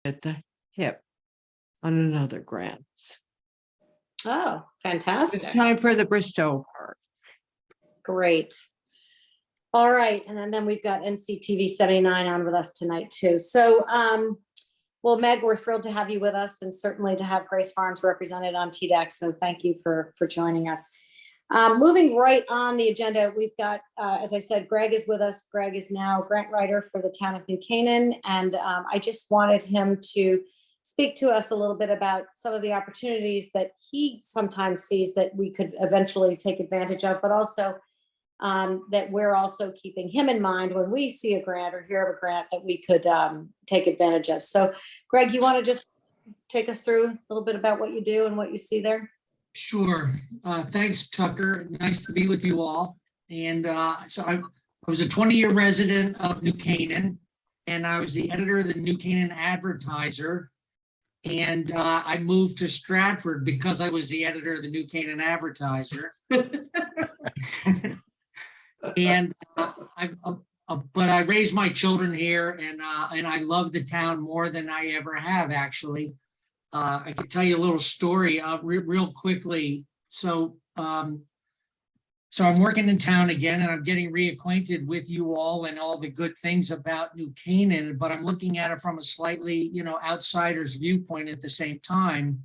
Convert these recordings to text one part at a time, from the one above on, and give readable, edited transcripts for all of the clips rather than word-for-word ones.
at the hip on another grant. Oh, It's fantastic. time for the Bristow part. Great. All right, and then we've got NCTV 79 on with us tonight too. So, well, Meg, we're thrilled to have you with us and certainly to have Grace Farms represented on TDEC. So thank you for joining us. Moving right on the agenda, we've got, as I said, Greg is with us. Greg is now grant writer for the town of New Canaan. And I just wanted him to speak to us a little bit about some of the opportunities that he sometimes sees that we could eventually take advantage of, but also that we're also keeping him in mind when we see a grant or hear of a grant that we could take advantage of. So Greg, you want to just take us through a little bit about what you do and what you see there? Sure. Thanks, Tucker. Nice to be with you all. And so I was a 20-year resident of New Canaan, and I was the editor of the New Canaan Advertiser. And I moved to Stratford because I was the editor of the New Canaan Advertiser. And but I raised my children here, and I love the town more than I ever have, actually. I could tell you a little story real quickly. So I'm working in town again, and I'm getting reacquainted with you all and all the good things about New Canaan, but I'm looking at it from a slightly, outsider's viewpoint at the same time.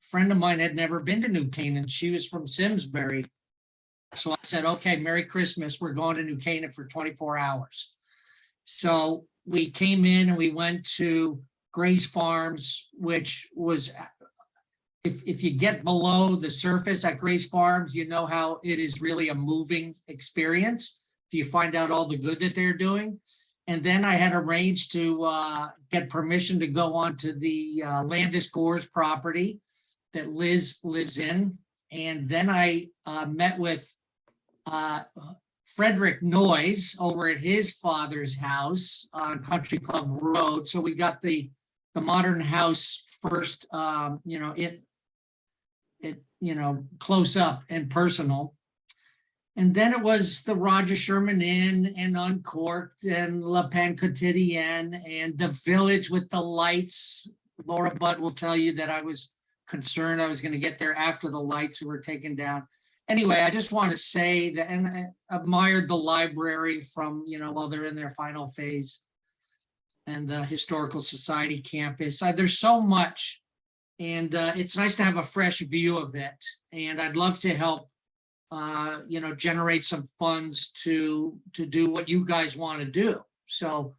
A friend of mine had never been to New Canaan. She was from Simsbury. So I said, okay, Merry Christmas. We're going to New Canaan for 24 hours. So we came in and we went to Grace Farms, which was, if you get below the surface at Grace Farms, you know how it is really a moving experience. You find out all the good that they're doing. And then I had arranged to get permission to go onto the Landis Gores property that Liz lives in. And then I met with Frederick Noyes over at his father's house on Country Club Road. So we got the modern house first, close up and personal. And then it was the Roger Sherman Inn and Uncorked and La Pan Quotidienne and the Village with the lights. Laura Budd will tell you that I was concerned I was going to get there after the lights were taken down. Anyway, I just want to say that, and I admired the library from, while they're in their final phase, and the Historical Society campus. There's so much, and it's nice to have a fresh view of it. And I'd love to help, generate some funds to do what you guys want to do. So,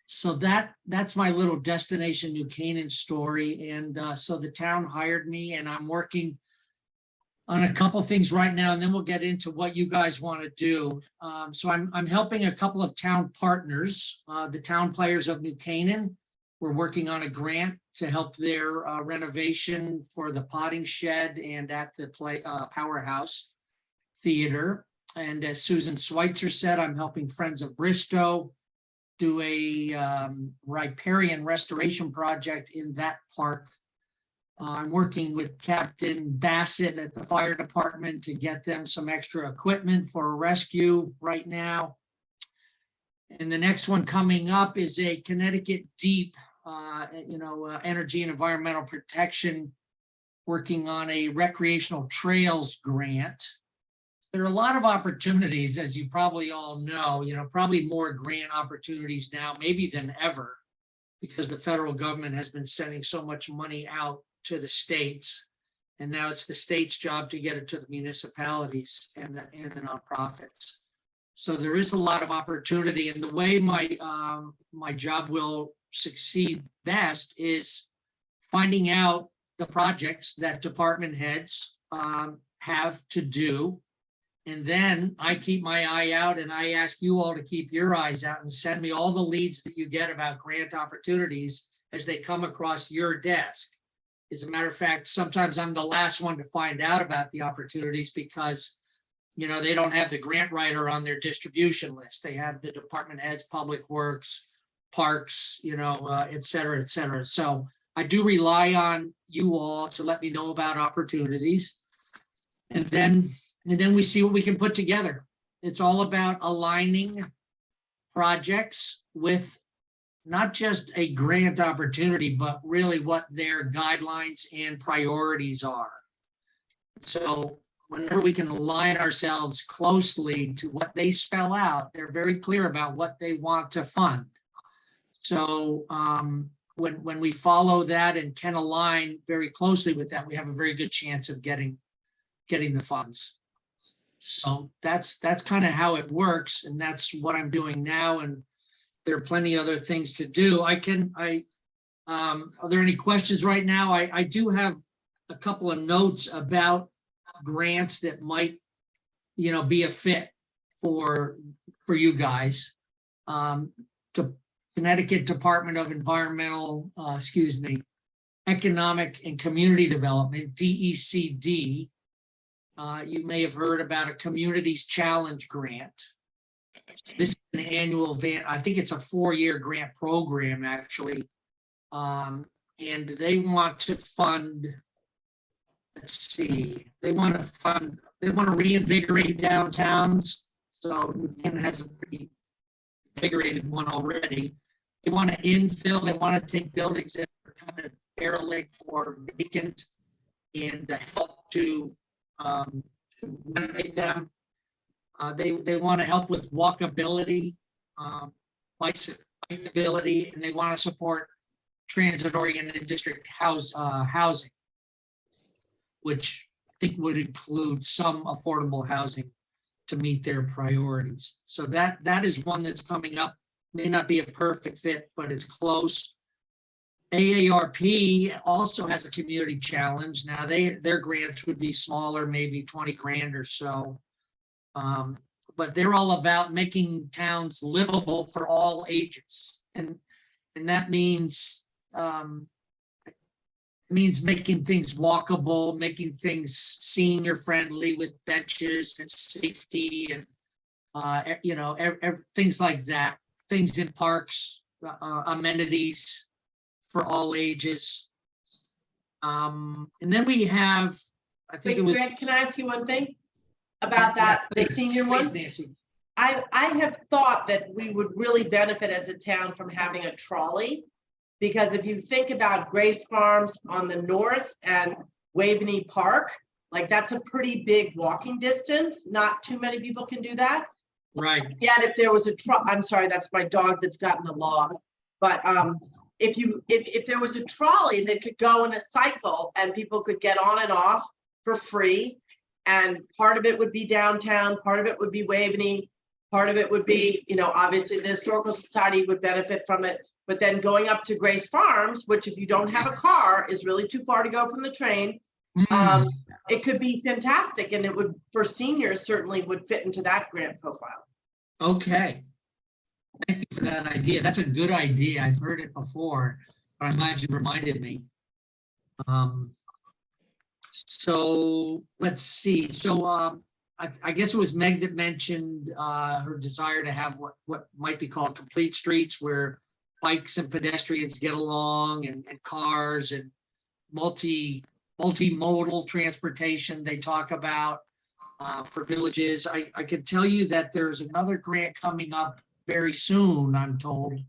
that's my little Destination New Canaan story. And so the town hired me, and I'm working on a couple of things right now, and then we'll get into what you guys want to do. So I'm helping a couple of town partners, the Town Players of New Canaan. We're working on a grant to help their renovation for the potting shed and at the Powerhouse Theater. And as Susan Schweitzer said, I'm helping Friends of Bristow do a riparian restoration project in that park. I'm working with Captain Bassett at the fire department to get them some extra equipment for a rescue right now. And the next one coming up is a Connecticut Deep, energy and environmental protection, working on a recreational trails grant. There are a lot of opportunities, as you probably all know, probably more grant opportunities now, maybe than ever, because the federal government has been sending so much money out to the states, and now it's the state's job to get it to the municipalities and the nonprofits. So there is a lot of opportunity, and the way my job will succeed best is finding out the projects that department heads have to do, and then I keep my eye out, and I ask you all to keep your eyes out and send me all the leads that you get about grant opportunities as they come across your desk. As a matter of fact, sometimes I'm the last one to find out about the opportunities because, they don't have the grant writer on their distribution list. They have the department heads, public works, parks, et cetera, et cetera. So I do rely on you all to let me know about opportunities. And then we see what we can put together. It's all about aligning projects with not just a grant opportunity, but really what their guidelines and priorities are. So whenever we can align ourselves closely to what they spell out, they're very clear about what they want to fund. So when we follow that and can align very closely with that, we have a very good chance of getting the funds. So that's kind of how it works, and that's what I'm doing now. And there are plenty other things to do. Are there any questions right now? I do have a couple of notes about grants that might, be a fit for you guys. To Connecticut Department of Economic and Community Development, DECD. You may have heard about a Communities Challenge grant. This is an annual I think it's a 4-year grant program, actually. And they want to fund, let's see, they want to reinvigorate downtowns. So New Canaan has a pretty invigorated one already. They want to infill, they want to take buildings that are kind of derelict or vacant and help to renovate them. They want to help with walkability, bikeability, and they want to support transit-oriented district housing, which I think would include some affordable housing to meet their priorities. So that is one that's coming up. May not be a perfect fit, but it's close. AARP also has a community challenge. Now their grants would be smaller, maybe 20 grand or so. But they're all about making towns livable for all ages. And that means making things walkable, making things senior friendly with benches and safety and things like that. Things in parks, amenities for all ages. And then we have, I think Wait, it was. Greg, can I ask you one thing about that, the senior Please, one? Nancy. I have thought that we would really benefit as a town from having a trolley. Because if you think about Grace Farms on the north and Waveney Park, like that's a pretty big walking distance. Not too many people can do that. Right. Yet if there was I'm sorry, that's my dog that's gotten the log. But if there was a trolley that could go in a cycle and people could get on and off for free, and part of it would be downtown, part of it would be Waveney, part of it would be, obviously the Historical Society would benefit from it. But then going up to Grace Farms, which if you don't have a car is really too far to go from the train, it could be fantastic, and it would, for seniors, certainly would fit into that grant profile. Okay. Thank you for that idea. That's a good idea. I've heard it before, but I'm glad you reminded me. So let's see. So I guess it was Meg that mentioned her desire to have what might be called complete streets, where bikes and pedestrians get along, and cars and multimodal transportation they talk about for villages. I can tell you that there's another grant coming up very soon, I'm told,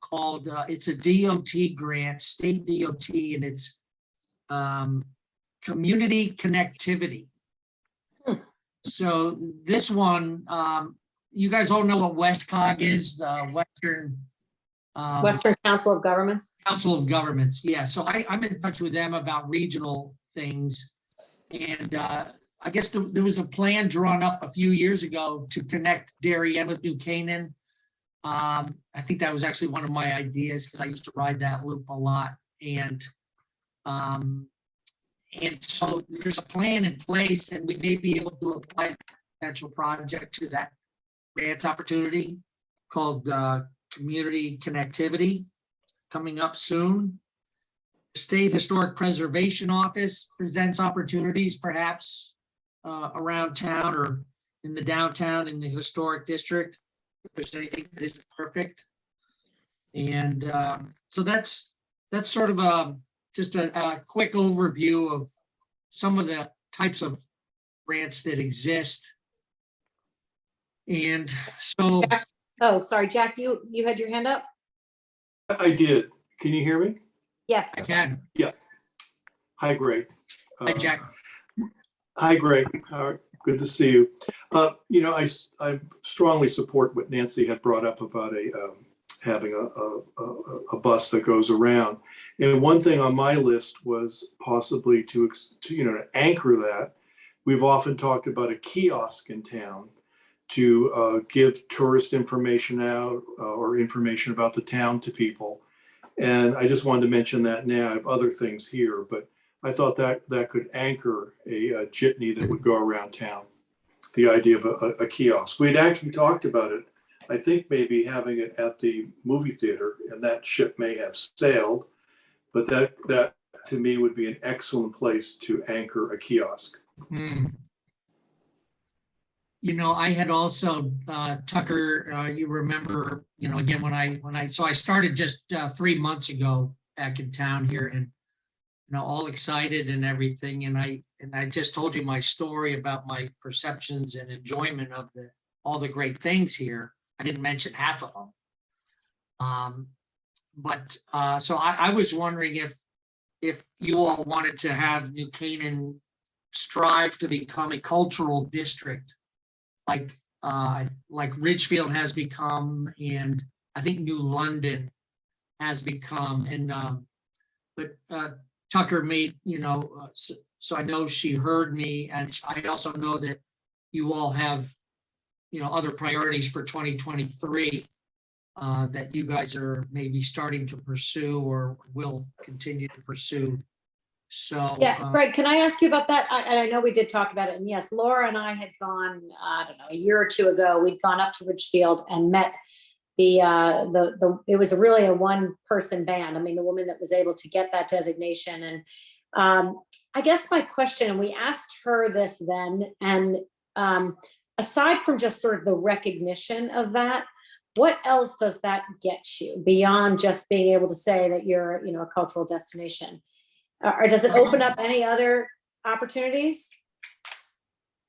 called, it's a DOT grant, state DOT, and it's community connectivity. So this one, you guys all know what WestCog is, Western Council of Governments. Council of Governments, yeah. So I'm in touch with them about regional things. And I guess there was a plan drawn up a few years ago to connect Darien with New Canaan. I think that was actually one of my ideas, because I used to ride that loop a lot. And so there's a plan in place, and we may be able to apply a potential project to that grant opportunity called Community Connectivity, coming up soon. The State Historic Preservation Office presents opportunities perhaps around town or in the downtown, in the historic district, if there's anything that isn't perfect. And so that's sort of just a quick overview of some of the types of grants that exist. And so, Oh, sorry, Jack, you had your hand up? I did. Can you hear me? Yes. I can. Hi, Greg. Hi, Jack. Hi, Greg. Good to see you. I strongly support what Nancy had brought up about having a bus that goes around. And one thing on my list was possibly to anchor that. We've often talked about a kiosk in town to give tourist information out or information about the town to people. And I just wanted to mention that now. I have other things here, but I thought that could anchor a jitney that would go around town. The idea of a kiosk. We'd actually talked about it. I think maybe having it at the movie theater, and that ship may have sailed, but that to me would be an excellent place to anchor a kiosk. Hmm. I had also, Tucker, you remember, again, so I started just 3 months ago back in town here and, all excited and everything. And I just told you my story about my perceptions and enjoyment of all the great things here. I didn't mention half of them. So I was wondering if you all wanted to have New Canaan strive to become a cultural district like Ridgefield has become, and I think New London has become. And but Tucker made, so I know she heard me, and I also know that you all have, other priorities for 2023 that you guys are maybe starting to pursue or will continue to pursue. So Yeah, Greg, can I ask you about that? I know we did talk about it, and yes, Laura and I had gone, I don't know, a year or two ago, we'd gone up to Ridgefield and met it was really a one-person band. I mean, the woman that was able to get that designation. And I guess my question, and we asked her this then, and aside from just sort of the recognition of that, what else does that get you beyond just being able to say that you're, a cultural destination? Or does it open up any other opportunities?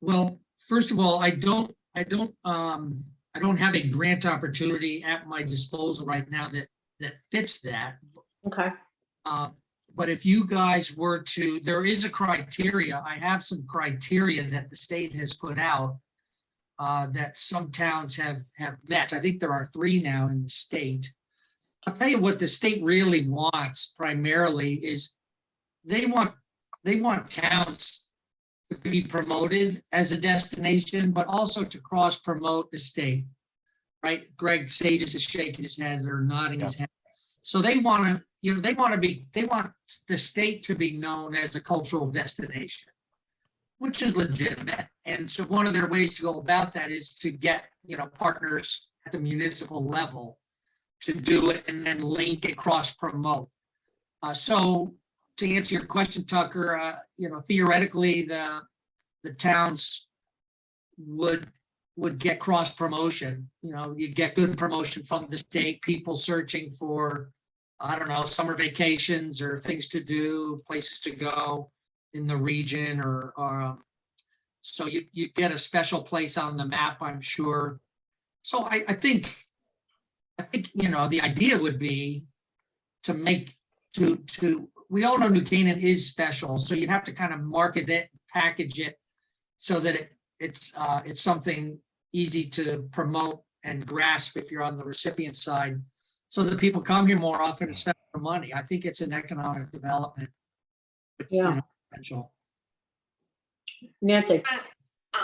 Well, first of all, I don't have a grant opportunity at my disposal right now that fits that. Okay. But if you guys were to, there is a criteria. I have some criteria that the state has put out that some towns have met. I think there are 3 now in the state. I'll tell you what the state really wants primarily is they want towns to be promoted as a destination, but also to cross promote the state, right? Greg Sages is shaking his head or nodding his head. So they want to, they want the state to be known as a cultural destination, which is legitimate. And so one of their ways to go about that is to get, partners at the municipal level to do it and then link it, cross promote. So to answer your question, Tucker, theoretically, the towns would get cross promotion. You get good promotion from the state, people searching for, I don't know, summer vacations or things to do, places to go in the region, or so you get a special place on the map, I'm sure. So I think the idea would be to make to we all know New Canaan is special, so you'd have to kind of market it, package it, so that it's something easy to promote and grasp if you're on the recipient side, so that people come here more often and spend more money. I think it's an economic development. Yeah. Potential. Nancy.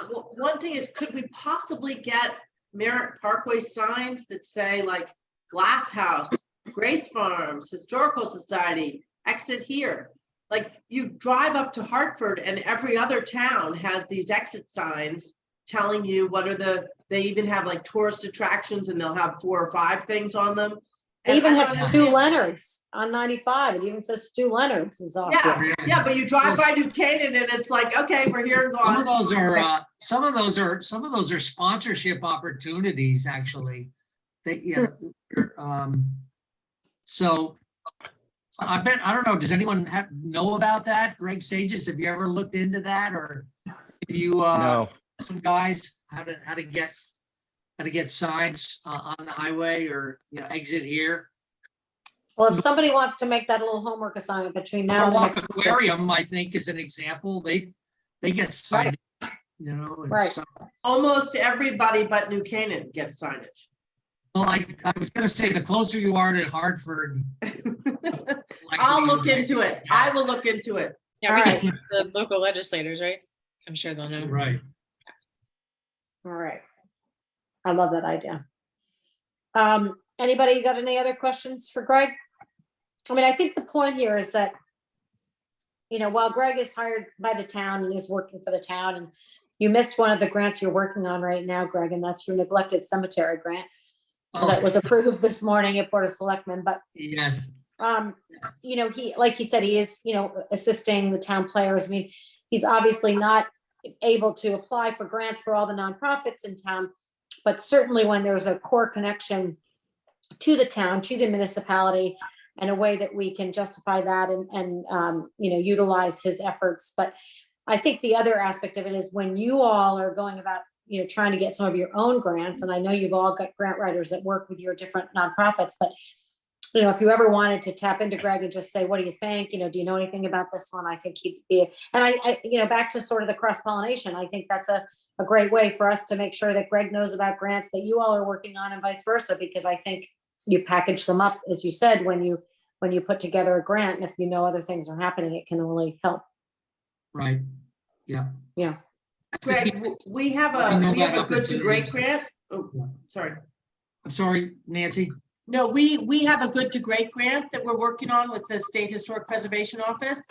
One thing is, could we possibly get Merritt Parkway signs that say like Glass House, Grace Farms, Historical Society, exit here? Like, you drive up to Hartford and every other town has these exit signs telling you what are they even have like tourist attractions, and they'll have 4 or 5 things on them. They And even I have don't Stu understand- Leonard's on 95. It even says Stu Leonard's is off. Yeah, yeah, but you drive by New Canaan and it's like, okay, we're here and Some of gone. those are sponsorship opportunities, actually. So I don't know, does anyone know about that? Greg Sages, have you ever looked into that, or have you No, some guys how to get signs on the highway, or exit here? Well, if somebody wants to make that a little homework assignment between now and the Walk next. Aquarium, I think, is an example. They get signed, you know. and Right. stuff. Almost everybody but New Canaan gets signage. Well, I was gonna say, the closer you are to Hartford. I'll likely look you- into it. I will look into it. Yeah, we All can, the local legislators, right? I'm sure they'll know. Right. All right. I love that idea. Anybody got any other questions for Greg? I mean, I think the point here is that, you know, while Greg is hired by the town and is working for the town, and you missed one of the grants you're working on right now, Greg, and that's your neglected cemetery grant that was approved this morning at Board of Selectmen, but Yes, you know, like he said, he is, you know, assisting the town players. I mean, he's obviously not able to apply for grants for all the nonprofits in town, but certainly when there's a core connection to the town, to the municipality, and a way that we can justify that and you know, utilize his efforts. But I think the other aspect of it is when you all are going about, you know, trying to get some of your own grants, and I know you've all got grant writers that work with your different nonprofits, but you know, if you ever wanted to tap into Greg and just say, what do you think? You know, do you know anything about this one? I think he'd be, and I you know, back to sort of the cross pollination, I think that's a great way for us to make sure that Greg knows about grants that you all are working on and vice versa, because I think you package them up, as you said, when you put together a grant, and if you know other things are happening, it can only help. right. Yeah. Yeah. That's the Greg, key. we have I know a about good to great opportunities. grant. Oh, Yeah. sorry. I'm sorry, Nancy. No, we have a good to great grant that we're working on with the State Historic Preservation Office.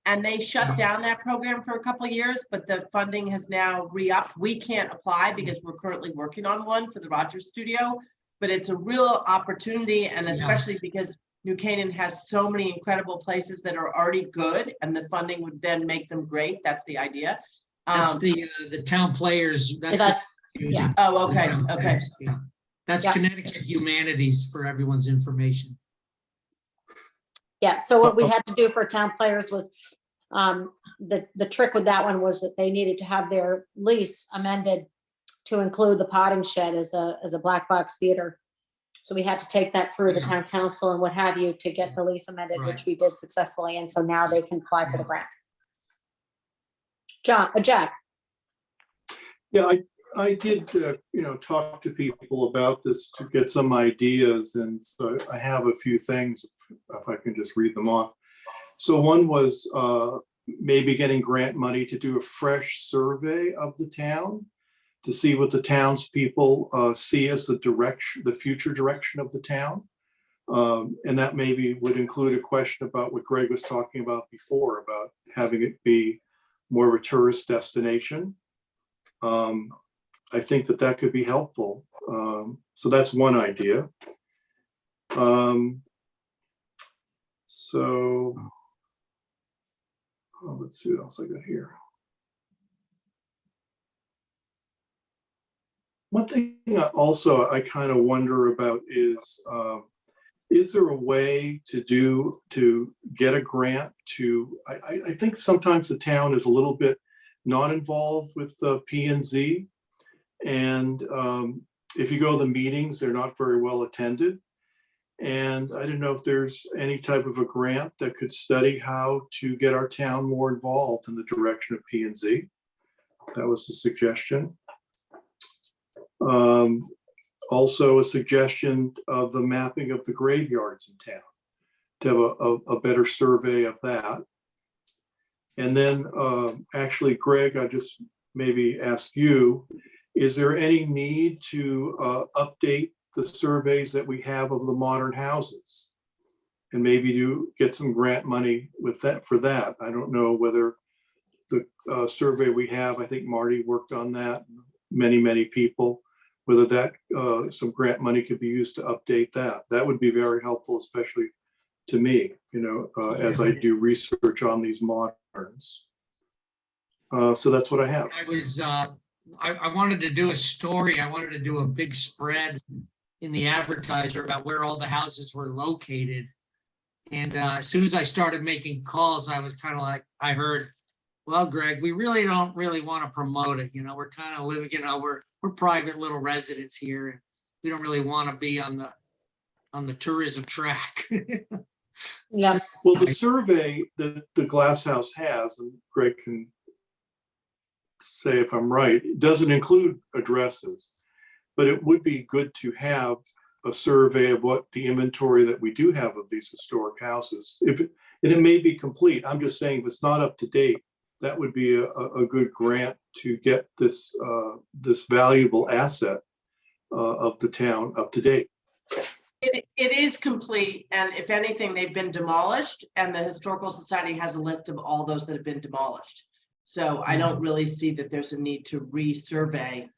And they shut down that program for a couple of years, but the funding has now re-upped. We can't apply because we're currently working on one for the Rogers Studio. But it's a real opportunity, and Yeah. especially because New Canaan has so many incredible places that are already good, and the funding would then make them great. That's the idea. That's the town players. That's. That's, what we're using, Oh, the okay, town okay. players, Yeah. That's Yeah. Connecticut Humanities for everyone's information. yeah, so what we had to do for town players was, the trick with that one was that they needed to have their lease amended to include the potting shed as a black box theater. So we had to take that through the town council and what have you to get the lease amended, which Right. we did successfully, and so now they can apply for the grant. Jack, Yeah, I did, you know, talk to people about this to get some ideas, and so I have a few things, if I can just read them off. So one was maybe getting grant money to do a fresh survey of the town to see what the townspeople see as the direction, the future direction of the town. And that maybe would include a question about what Greg was talking about before, about having it be more of a tourist destination. I think that that could be helpful. So that's one idea. Let's see what else I got here. One thing also I kind of wonder about is there a way to get a grant to, I think sometimes the town is a little bit not involved with the P and Z. And if you go to the meetings, they're not very well attended. And I don't know if there's any type of a grant that could study how to get our town more involved in the direction of P and Z. That was a suggestion. Also a suggestion of the mapping of the graveyards in town, to have a better survey of that. And then actually, Greg, I just maybe ask you, is there any need to update the surveys that we have of the modern houses? And maybe you get some grant money with that for that. I don't know whether the survey we have, I think Marty worked on that, many people, whether that some grant money could be used to update that. That would be very helpful, especially to me, you know, as I do research on these moderns. So that's what I have. I was, I wanted to do a story. I wanted to do a big spread in the advertiser about where all the houses were located. And as soon as I started making calls, I was kind of like, I heard, well, Greg, we really don't want to promote it. You know, we're kind of living, you know, we're private little residents here. We don't really want to be on the on the tourism track. Yeah, Well, the survey that the Glass House has, and Greg can say if I'm right, it doesn't include addresses. But it would be good to have a survey of what the inventory that we do have of these historic houses. And it may be complete. I'm just saying if it's not up to date, that would be a good grant to get this valuable asset of the town up to date. It is complete, and if anything, they've been demolished, and the Historical Society has a list of all those that have been demolished. So I don't really see that there's a need to resurvey.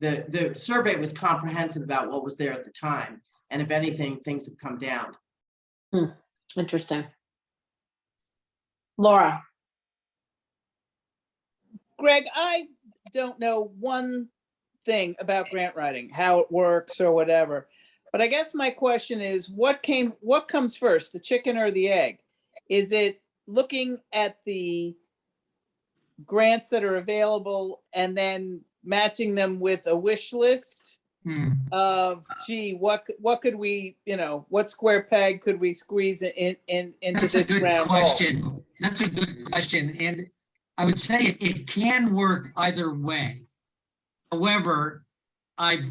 The survey was comprehensive about what was there at the time, and if anything, things have come down. interesting. Laura, Greg, I don't know one thing about grant writing, how it works or whatever. But I guess my question is, what comes first, the chicken or the egg? Is it looking at the grants that are available and then matching them with a wish list of, gee, what could we, what square peg could we squeeze into That's a this good round hole? question. That's a good question. And I would say it can work either way. However, I've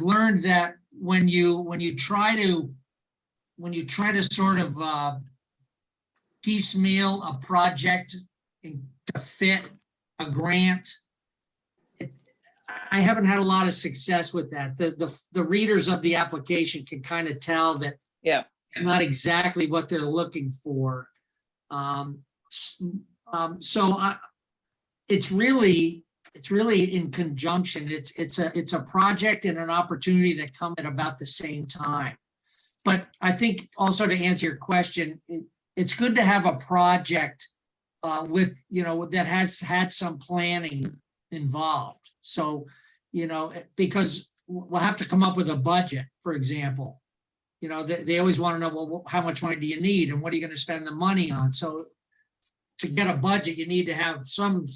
learned that when you try to sort of piecemeal a project to fit a grant, I haven't had a lot of success with that. The readers of the application can kind of tell that Yeah. it's not exactly what they're looking for. It's really in conjunction. It's a project and an opportunity that come at about the same time. But I think also to answer your question, it's good to have a project with, that has had some planning involved. So, because we'll have to come up with a budget, for example. They always want to know, well, how much money do you need and what are you going to spend the money on? So to get a budget, you need to have some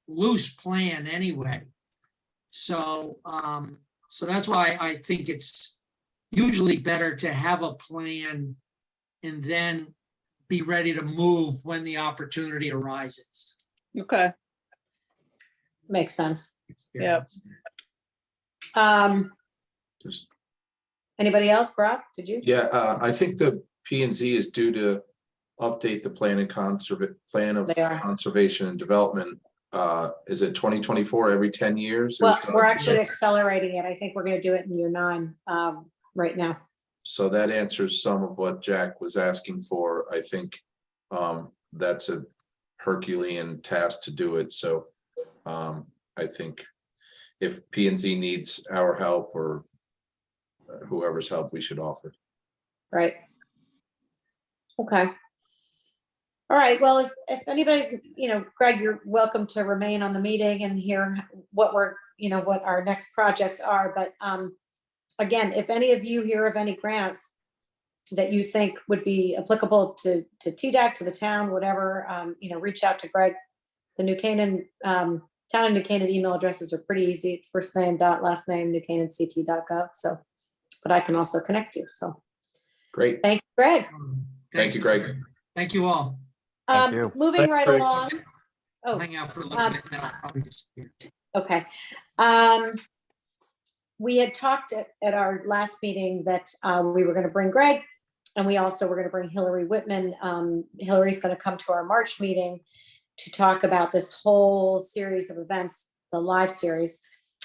loose plan anyway. So that's why I think it's usually better to have a plan and then be ready to move when the opportunity arises. Okay, makes sense. yeah. Just- Anybody else, Brock? Did you? Yeah, I think the P and Z is due to update the plan of They are. conservation and development. Is it 2024 every 10 years? or Well, is it we're done actually today? accelerating it. I think we're gonna do it in year 9 right now. So that answers some of what Jack was asking for. I think that's a Herculean task to do it. So I think if P and Z needs our help or whoever's help, we should offer. Right. Okay. All right, well, if anybody's, Greg, you're welcome to remain on the meeting and hear what what our next projects are, but again, if any of you hear of any grants that you think would be applicable to TDAC, to the town, whatever, reach out to Greg. The New Canaan, town of New Canaan email addresses are pretty easy. It's first name dot last name newcanaanct.gov. So, but I can also connect you. So Great. thank you, Greg. Thank you, Greg. Thank you all. you. Moving Thanks, right Greg. along. Oh, Hang out for a little bit, then I'll probably disappear. okay. We had talked at our last meeting that we were going to bring Greg, and we also were going to bring Hillary Whitman. Hillary's going to come to our March meeting to talk about this whole series of events, the live series,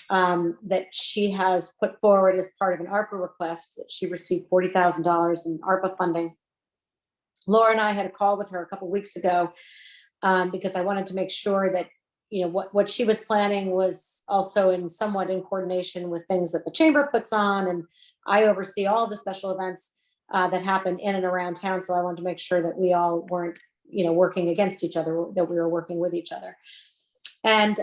that she has put forward as part of an ARPA request that she received $40,000 in ARPA funding. Laura and I had a call with her a couple weeks ago because I wanted to make sure that what she was planning was also somewhat in coordination with things that the chamber puts on, and I oversee all the special events that happen in and around town. So I wanted to make sure that we all weren't, working against each other, that we were working with each other. And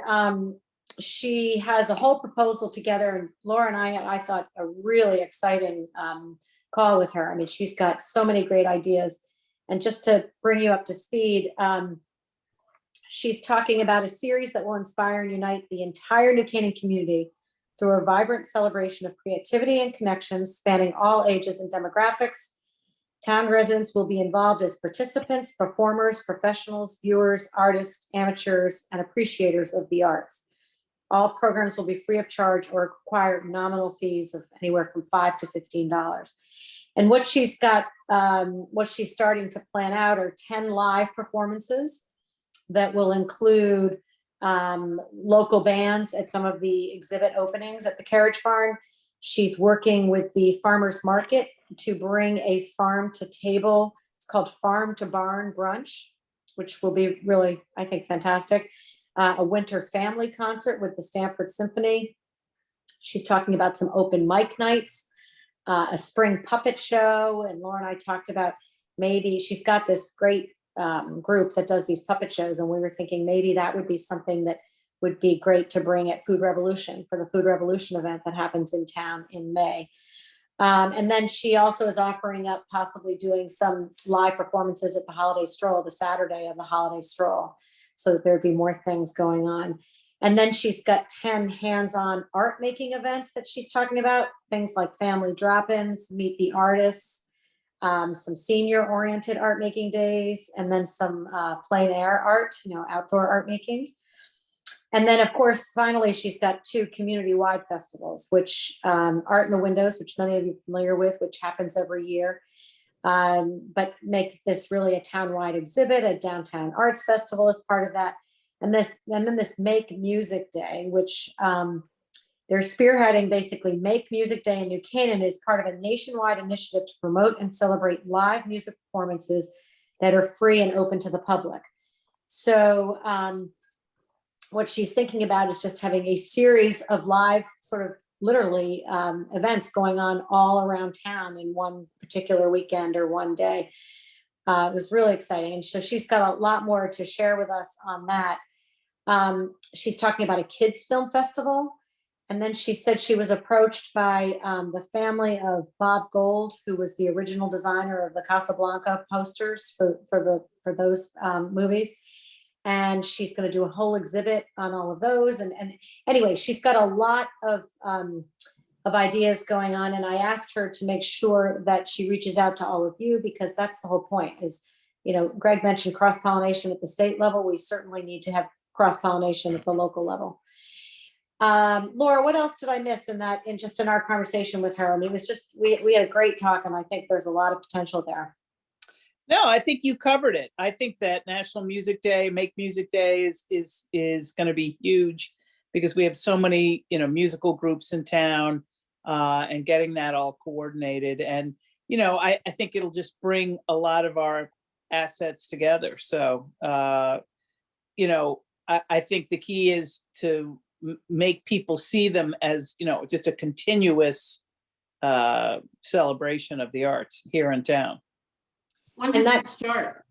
she has a whole proposal together, and Laura and I had, I thought, a really exciting call with her. I mean, she's got so many great ideas. And just to bring you up to speed, she's talking about a series that will inspire and unite the entire New Canaan community through a vibrant celebration of creativity and connections spanning all ages and demographics. Town residents will be involved as participants, performers, professionals, viewers, artists, amateurs, and appreciators of the arts. All programs will be free of charge or require nominal fees of anywhere from $5 to $15. And what she's got, what she's starting to plan out are 10 live performances that will include local bands at some of the exhibit openings at the Carriage Barn. She's working with the farmers market to bring a farm to table. It's called Farm to Barn Brunch, which will be really, I think, fantastic. A winter family concert with the Stanford Symphony. She's talking about some open mic nights, a spring puppet show. And Laura and I talked about maybe she's got this great group that does these puppet shows. And we were thinking maybe that would be something that would be great to bring at Food Revolution for the Food Revolution event that happens in town in May. And then she also is offering up possibly doing some live performances at the Holiday Stroll, the Saturday of the Holiday Stroll, so that there'd be more things going on. And then she's got 10 hands-on art making events that she's talking about, things like family drop-ins, meet the artists, some senior oriented art making days, and then some plein air art, outdoor art making. And then, of course, finally, she's got 2 community-wide festivals, which Art in the Windows, which many of you are familiar with, which happens every year, but make this really a town-wide exhibit. A downtown arts festival is part of that. And then this Make Music Day, which they're spearheading basically Make Music Day in New Canaan is part of a nationwide initiative to promote and celebrate live music performances that are free and open to the public. So what she's thinking about is just having a series of live sort of literally events going on all around town in one particular weekend or one day. It was really exciting. And so she's got a lot more to share with us on that. She's talking about a kids film festival. And then she said she was approached by the family of Bob Gold, who was the original designer of the Casablanca posters for those movies. And she's going to do a whole exhibit on all of those. And anyway, she's got a lot of ideas going on. And I asked her to make sure that she reaches out to all of you, because that's the whole point is, Greg mentioned cross-pollination at the state level. We certainly need to have cross-pollination at the local level. Laura, what else did I miss in our conversation with her? I mean, it was just, we had a great talk, and I think there's a lot of potential there. No, I think you covered it. I think that National Music Day, Make Music Day is going to be huge, because we have so many, musical groups in town, and getting that all coordinated. And, I think it'll just bring a lot of our assets together. So, I think the key is to make people see them as, just a continuous celebration of the arts here in town. When does that start?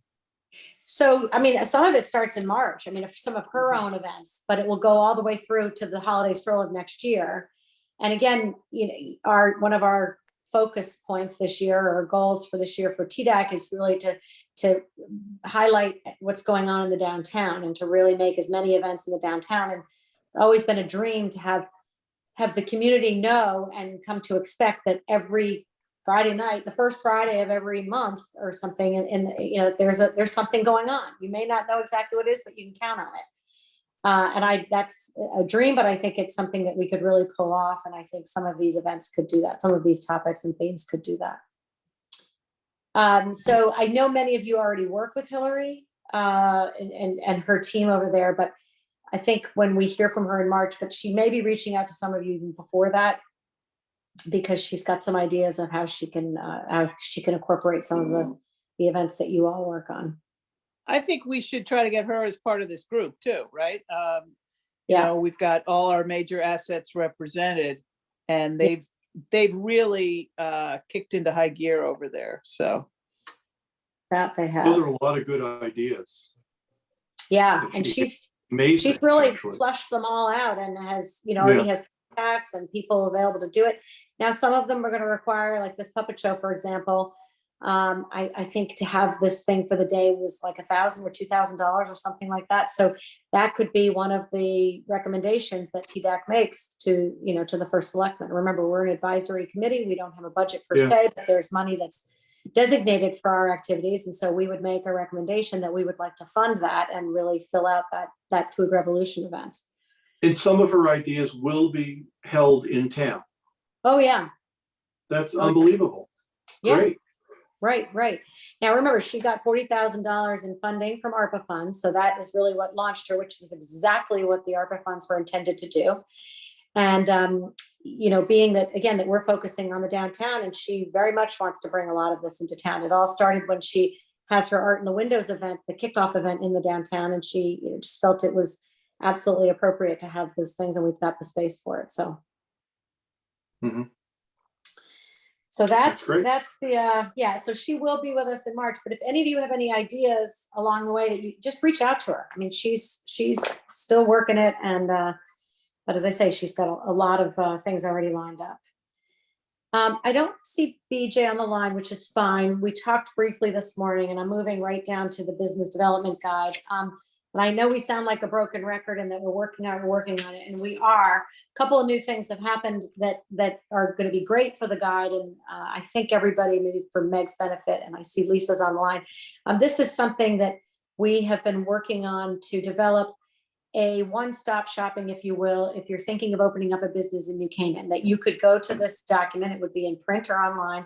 So, I mean, some of it starts in March. I mean, some of her own events, but it will go all the way through to the Holiday Stroll of next year. And again, one of our focus points this year, or goals for this year for TDAC, is really to highlight what's going on in the downtown and to really make as many events in the downtown. And it's always been a dream to have the community know and come to expect that every Friday night, the first Friday of every month or something, and there's something going on. You may not know exactly what it is, but you can count on it. That's a dream, but I think it's something that we could really pull off. And I think some of these events could do that. Some of these topics and themes could do that. So I know many of you already work with Hillary and her team over there, but I think when we hear from her in March, but she may be reaching out to some of you even before that, because she's got some ideas of how she can incorporate some of the events that you all work on. I think we should try to get her as part of this group too, right? Yeah. We've got all our major assets represented, and they've really kicked into high gear over there. So That they have. Those are a lot of good ideas. Yeah, that and she- she's Amazing. really actually. fleshed them all out and has, already has contacts and people available to do it. Now, some of them are going to require, like this puppet show, for example, I think to have this thing for the day was like $1,000 or $2,000 or something like that. So that could be one of the recommendations that TDAC makes to, to the first selectman. Remember, we're an advisory committee. We don't have a budget per Yeah. se, but there's money that's designated for our activities. And so we would make a recommendation that we would like to fund that and really fill out that food revolution event. And some of her ideas will be held in town. Oh, yeah. That's unbelievable. Yeah. Great. Right. Now, remember, she got $40,000 in funding from ARPA funds. So that is really what launched her, which was exactly what the ARPA funds were intended to do. And, being that, again, that we're focusing on the downtown, and she very much wants to bring a lot of this into town. It all started when she has her Art in the Windows event, the kickoff event in the downtown. And she just felt it was absolutely appropriate to have those things. And we've got the space for it. So. Mhm. So That's great. that's the, so she will be with us in March, but if any of you have any ideas along the way that you just reach out to her. I mean, she's still working it. And, but as I say, she's got a lot of things already lined up. I don't see BJ on the line, which is fine. We talked briefly this morning and I'm moving right down to the business development guide. But I know we sound like a broken record and that we're working on it, and we are. A couple of new things have happened that are going to be great for the guide, and I think everybody, maybe for Meg's benefit, and I see Lisa's online. This is something that we have been working on to develop a one-stop shopping, if you will, if you're thinking of opening up a business in New Canaan, that you could go to this document. It would be in print or online.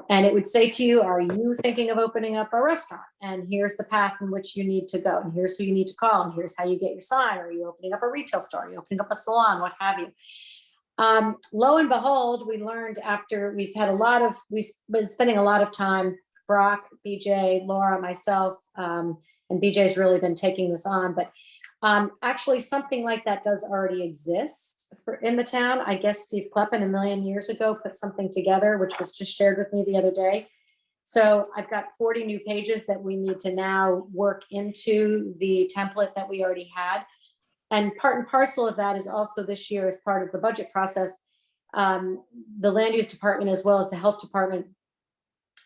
And it would say to you, are you thinking of opening up a restaurant? And here's the path in which you need to go. And here's who you need to call. And here's how you get your sign. Are you opening up a retail store? Are you opening up a salon? What have you? Lo and behold, we learned after we've been spending a lot of time, Brock, BJ, Laura, myself, and BJ's really been taking this on. But actually something like that does already exist in the town. I guess Steve Kleppen a million years ago put something together, which was just shared with me the other day. So I've got 40 new pages that we need to now work into the template that we already had. And part and parcel of that is also this year, as part of the budget process, the land use department, as well as the health department,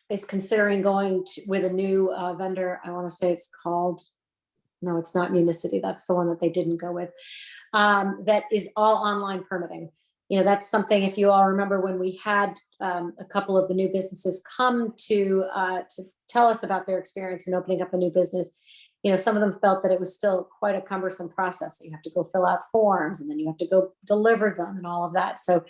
is considering going with a new vendor. I want to say it's called, no, it's not Municity. That's the one that they didn't go with. That is all online permitting. That's something, if you all remember when we had a couple of the new businesses come to tell us about their experience in opening up a new business, some of them felt that it was still quite a cumbersome process. You have to go fill out forms and then you have to go deliver them and all of that. So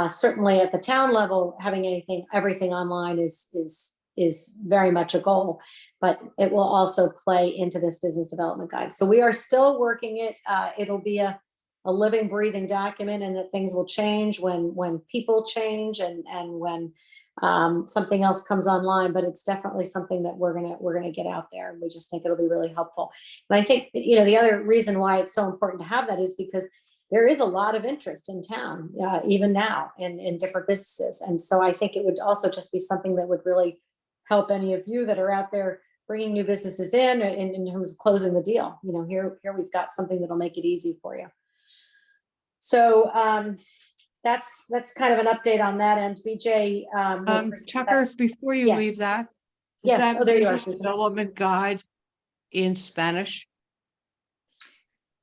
certainly at the town level, having everything online is very much a goal, but it will also play into this business development guide. So we are still working it. It'll be a living, breathing document, and that things will change when people change and when something else comes online. But it's definitely something that we're gonna get out there, and we just think it'll be really helpful. And I think the other reason why it's so important to have that is because there is a lot of interest in town, even now, in different businesses. And so I think it would also just be something that would really help any of you that are out there bringing new businesses in terms of closing the deal. Here we've got something that'll make it easy for you. So that's kind of an update on that end. BJ. Tucker, before you Yes. leave that. is Yes. that Oh, there you are, business Susan. Development guide in Spanish.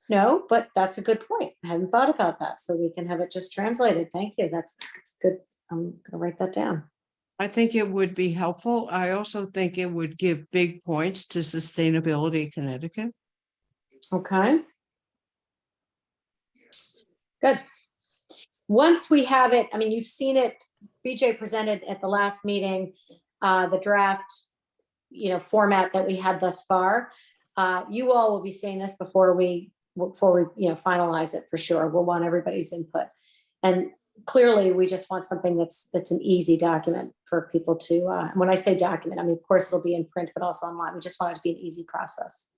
No, but that's a good point. I hadn't thought about that. So we can have it just translated. Thank you. That's good. I'm gonna write that down. I think it would be helpful. I also think it would give big points to Sustainability Connecticut. Okay. Good. Once we have it, I mean, you've seen it, BJ presented at the last meeting, the draft, format that we had thus far. You all will be seeing this before we finalize it for sure. We'll want everybody's input. And clearly we just want something that's an easy document for people to, when I say document, I mean, of course it'll be in print, but also online. We just want it to be an easy process.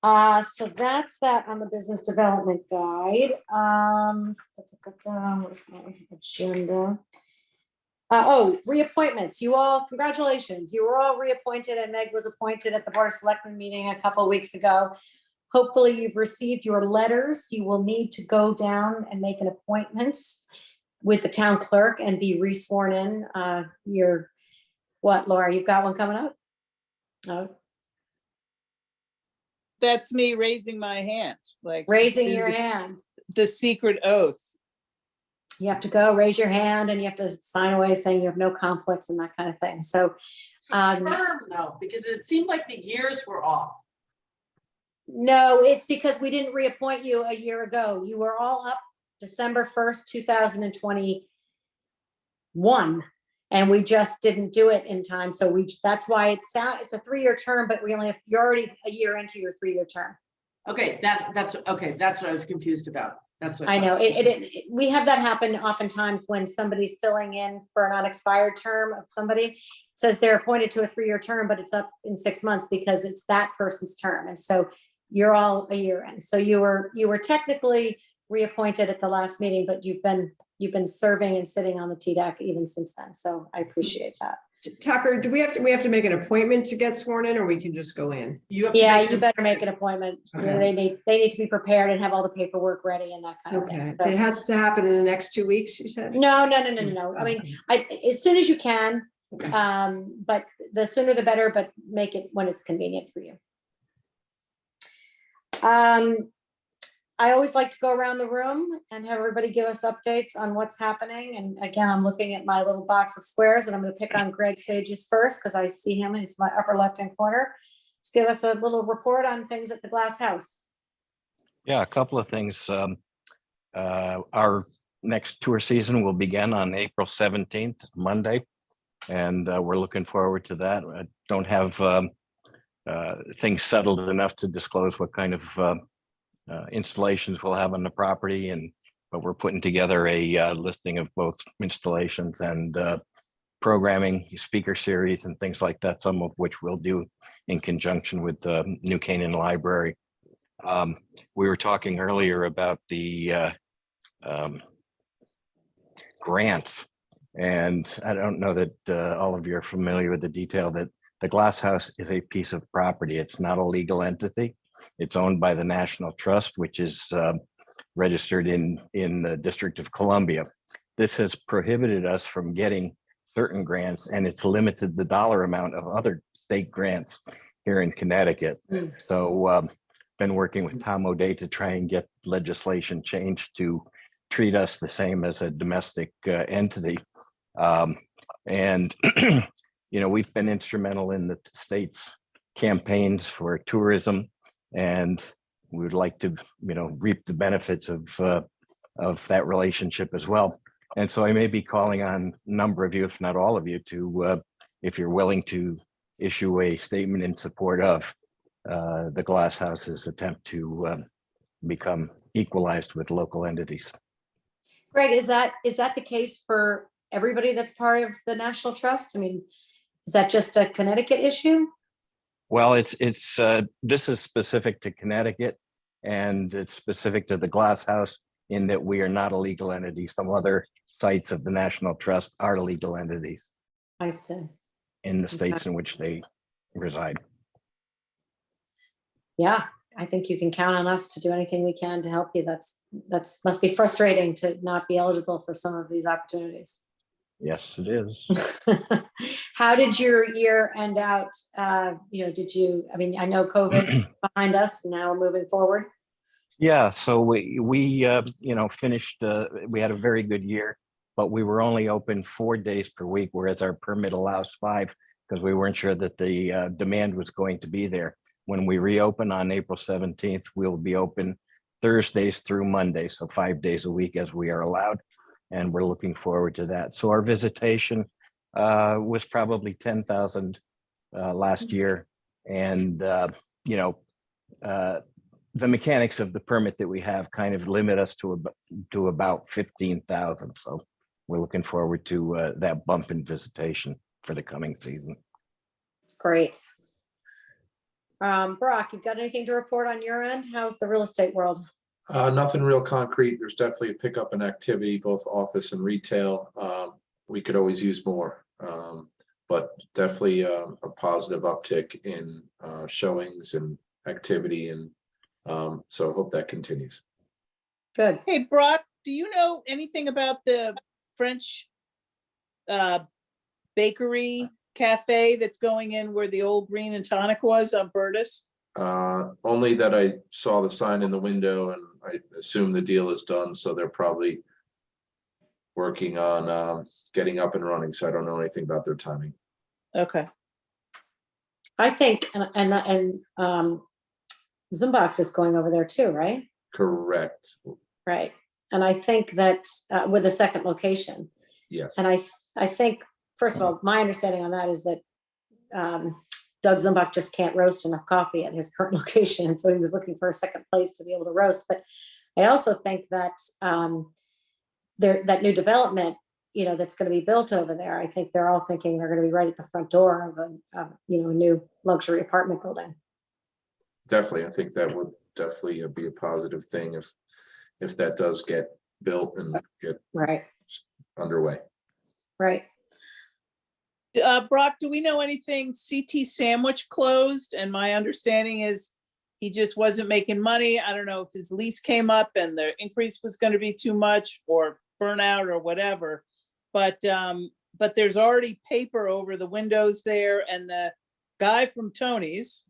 So that's that on the business development guide. Where's my agenda? Reappointments. You all, congratulations. You were all reappointed, and Meg was appointed at the Board of Selectmen meeting a couple of weeks ago. Hopefully you've received your letters. You will need to go down and make an appointment with the town clerk and be resworn in. Your What, Laura, you've got one coming up? No, That's me raising my hand, like. to raising do your the- hand. The secret oath. You have to go raise your hand and you have to sign away saying you have no conflicts and that kind of thing. So, Term though, because it seemed like the years were off. no, it's because we didn't reappoint you a year ago. You were all up December 1st, 2021. And we just didn't do it in time. So that's why it's a 3-year term, but you're already a year into your 3-year term. Okay, that's what I was confused about. That's what. I know, we have that happen oftentimes when somebody's filling in for an unexpired term of somebody. It says they're appointed to a 3-year term, but it's up in 6 months because it's that person's term. And so you're all a year in. So you were technically reappointed at the last meeting, but you've been serving and sitting on the TDAC even since then. So I appreciate that. Tucker, do we have to make an appointment to get sworn in, or we can just go in? You have to Yeah, make you an- better make an appointment. You know, Okay. they need to be prepared and have all the paperwork ready and that kind of Okay, thing. it So, has to happen in the next 2 weeks, you said? no. I mean, as soon as you can, Okay. but the sooner the better, but make it when it's convenient for you. I always like to go around the room and have everybody give us updates on what's happening. And again, I'm looking at my little box of squares and I'm going to pick on Greg Sages first because I see him. He's my upper left-hand corner. Just give us a little report on things at the Glass House. Yeah, a couple of things. Our next tour season will begin on April 17th, Monday, and we're looking forward to that. I don't have things settled enough to disclose what kind of installations we'll have on the property, but we're putting together a listing of both installations and programming, speaker series and things like that, some of which we'll do in conjunction with the New Canaan Library. We were talking earlier about the grants, and I don't know that all of you are familiar with the detail that the Glass House is a piece of property. It's not a legal entity. It's owned by the National Trust, which is registered in the District of Columbia. This has prohibited us from getting certain grants, and it's limited the dollar amount of other state grants here in Connecticut. So been working with Tom O'Day to try and get legislation changed to treat us the same as a domestic entity. And, you know, we've been instrumental in the state's campaigns for tourism, and we would like to, you know, reap the benefits of that relationship as well. And so I may be calling on a number of you, if not all of you, to, if you're willing to issue a statement in support of the Glass House's attempt to become equalized with local entities. Greg, is that the case for everybody that's part of the National Trust? I mean, is that just a Connecticut issue? Well, it's this is specific to Connecticut, and it's specific to the Glass House in that we are not a legal entity. Some other sites of the National Trust are legal entities I see. in the states in which they reside. Yeah, I think you can count on us to do anything we can to help you. That's must be frustrating to not be eligible for some of these opportunities. Yes, it is. How did your year end out? You know, I mean, I know COVID behind us, now we're moving forward. Yeah, so we you know, finished, we had a very good year, but we were only open 4 days per week, whereas our permit allows 5, because we weren't sure that the demand was going to be there. When we reopen on April 17th, we'll be open Thursdays through Mondays, so 5 days a week as we are allowed. And we're looking forward to that. So our visitation was probably 10,000 last year. And, you know, the mechanics of the permit that we have kind of limit us to about 15,000. So we're looking forward to that bump in visitation for the coming season. Great. Brock, you've got anything to report on your end? How's the real estate world? Nothing real concrete. There's definitely a pickup in activity, both office and retail. We could always use more, but definitely a positive uptick in showings and activity. And so I hope that continues. Good. Hey, Brock, do you know anything about the French bakery cafe that's going in where the old Green and Tonic was on Burtis? Only that I saw the sign in the window and I assume the deal is done, so they're probably working on getting up and running, so I don't know anything about their timing. Okay. I think, Zumbox is going over there too, right? Correct, Right. And I think that with a second location. yes. And I think, first of all, my understanding on that is that Doug Zumbach just can't roast enough coffee at his current location. And so he was looking for a second place to be able to roast. But I also think that that new development, that's going to be built over there, I think they're all thinking they're going to be right at the front door of a new luxury apartment building. Definitely, I think that would definitely be a positive thing if that does get built and get Right, underway. right. Brock, do we know anything? CT Sandwich closed, and my understanding is he just wasn't making money. I don't know if his lease came up and the increase was going to be too much or burnout or whatever. But there's already paper over the windows there, and the guy from Tony's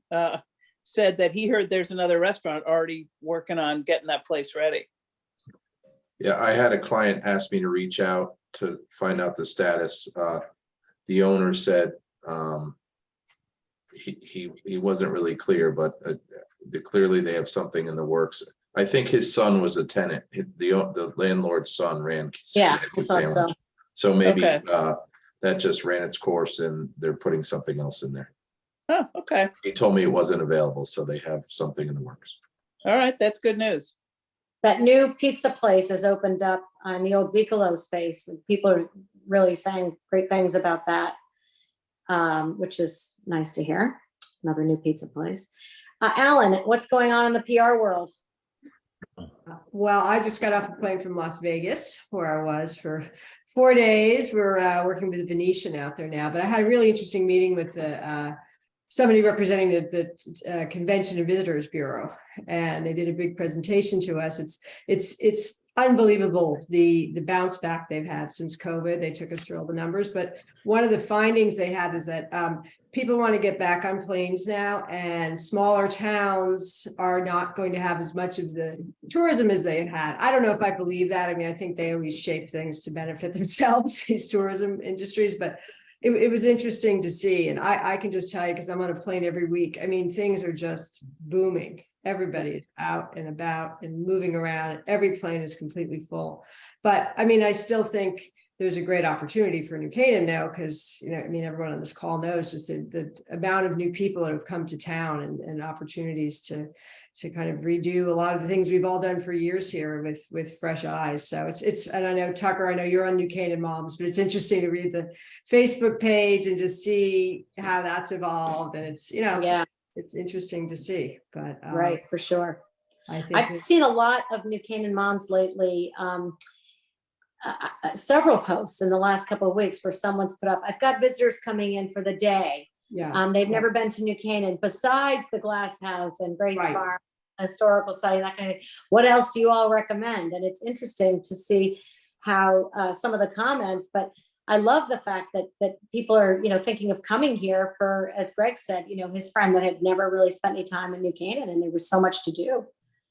said that he heard there's another restaurant already working on getting that place ready. Yeah, I had a client ask me to reach out to find out the status. The owner said he wasn't really clear, but clearly they have something in the works. I think his son was a tenant. The landlord's son ran. Yeah, CT I thought so. Sandwich. So maybe Okay. that just ran its course and they're putting something else in there. Oh, okay. He told me it wasn't available, so they have something in the works. All right, that's good news. That new pizza place has opened up on the old Vicolo space. People are really saying great things about that, which is nice to hear. Another new pizza place. Alan, what's going on in the PR world? Well, I just got off a plane from Las Vegas, where I was for 4 days. We're working with the Venetian out there now, but I had a really interesting meeting with somebody representing the Convention and Visitors Bureau, and they did a big presentation to us. It's unbelievable the bounce back they've had since COVID. They took us through all the numbers, but one of the findings they had is that people want to get back on planes now, and smaller towns are not going to have as much of the tourism as they had. I don't know if I believe that. I mean, I think they always shape things to benefit themselves, these tourism industries, but it was interesting to see. And I can just tell you, because I'm on a plane every week, I mean, things are just booming. Everybody is out and about and moving around. Every plane is completely full. But I mean, I still think there's a great opportunity for New Canaan now, because, I mean, everyone on this call knows just the amount of new people that have come to town and opportunities to kind of redo a lot of the things we've all done for years here with fresh eyes. So it's, and I know Tucker, I know you're on New Canaan Moms, but it's interesting to read the Facebook page and just see how that's evolved. And it's, Yeah, it's interesting to see, but. right, for sure. I think. I've seen a lot of New Canaan moms lately. Several posts in the last couple of weeks where someone's put up, I've got visitors coming in for the day. Yeah. They've never been to New Canaan besides the Glass House and Grace Right. Farm, historical site, that kind of thing. What else do you all recommend? And it's interesting to see how some of the comments, but I love the fact that people are, thinking of coming here for, as Greg said, his friend that had never really spent any time in New Canaan, and there was so much to do.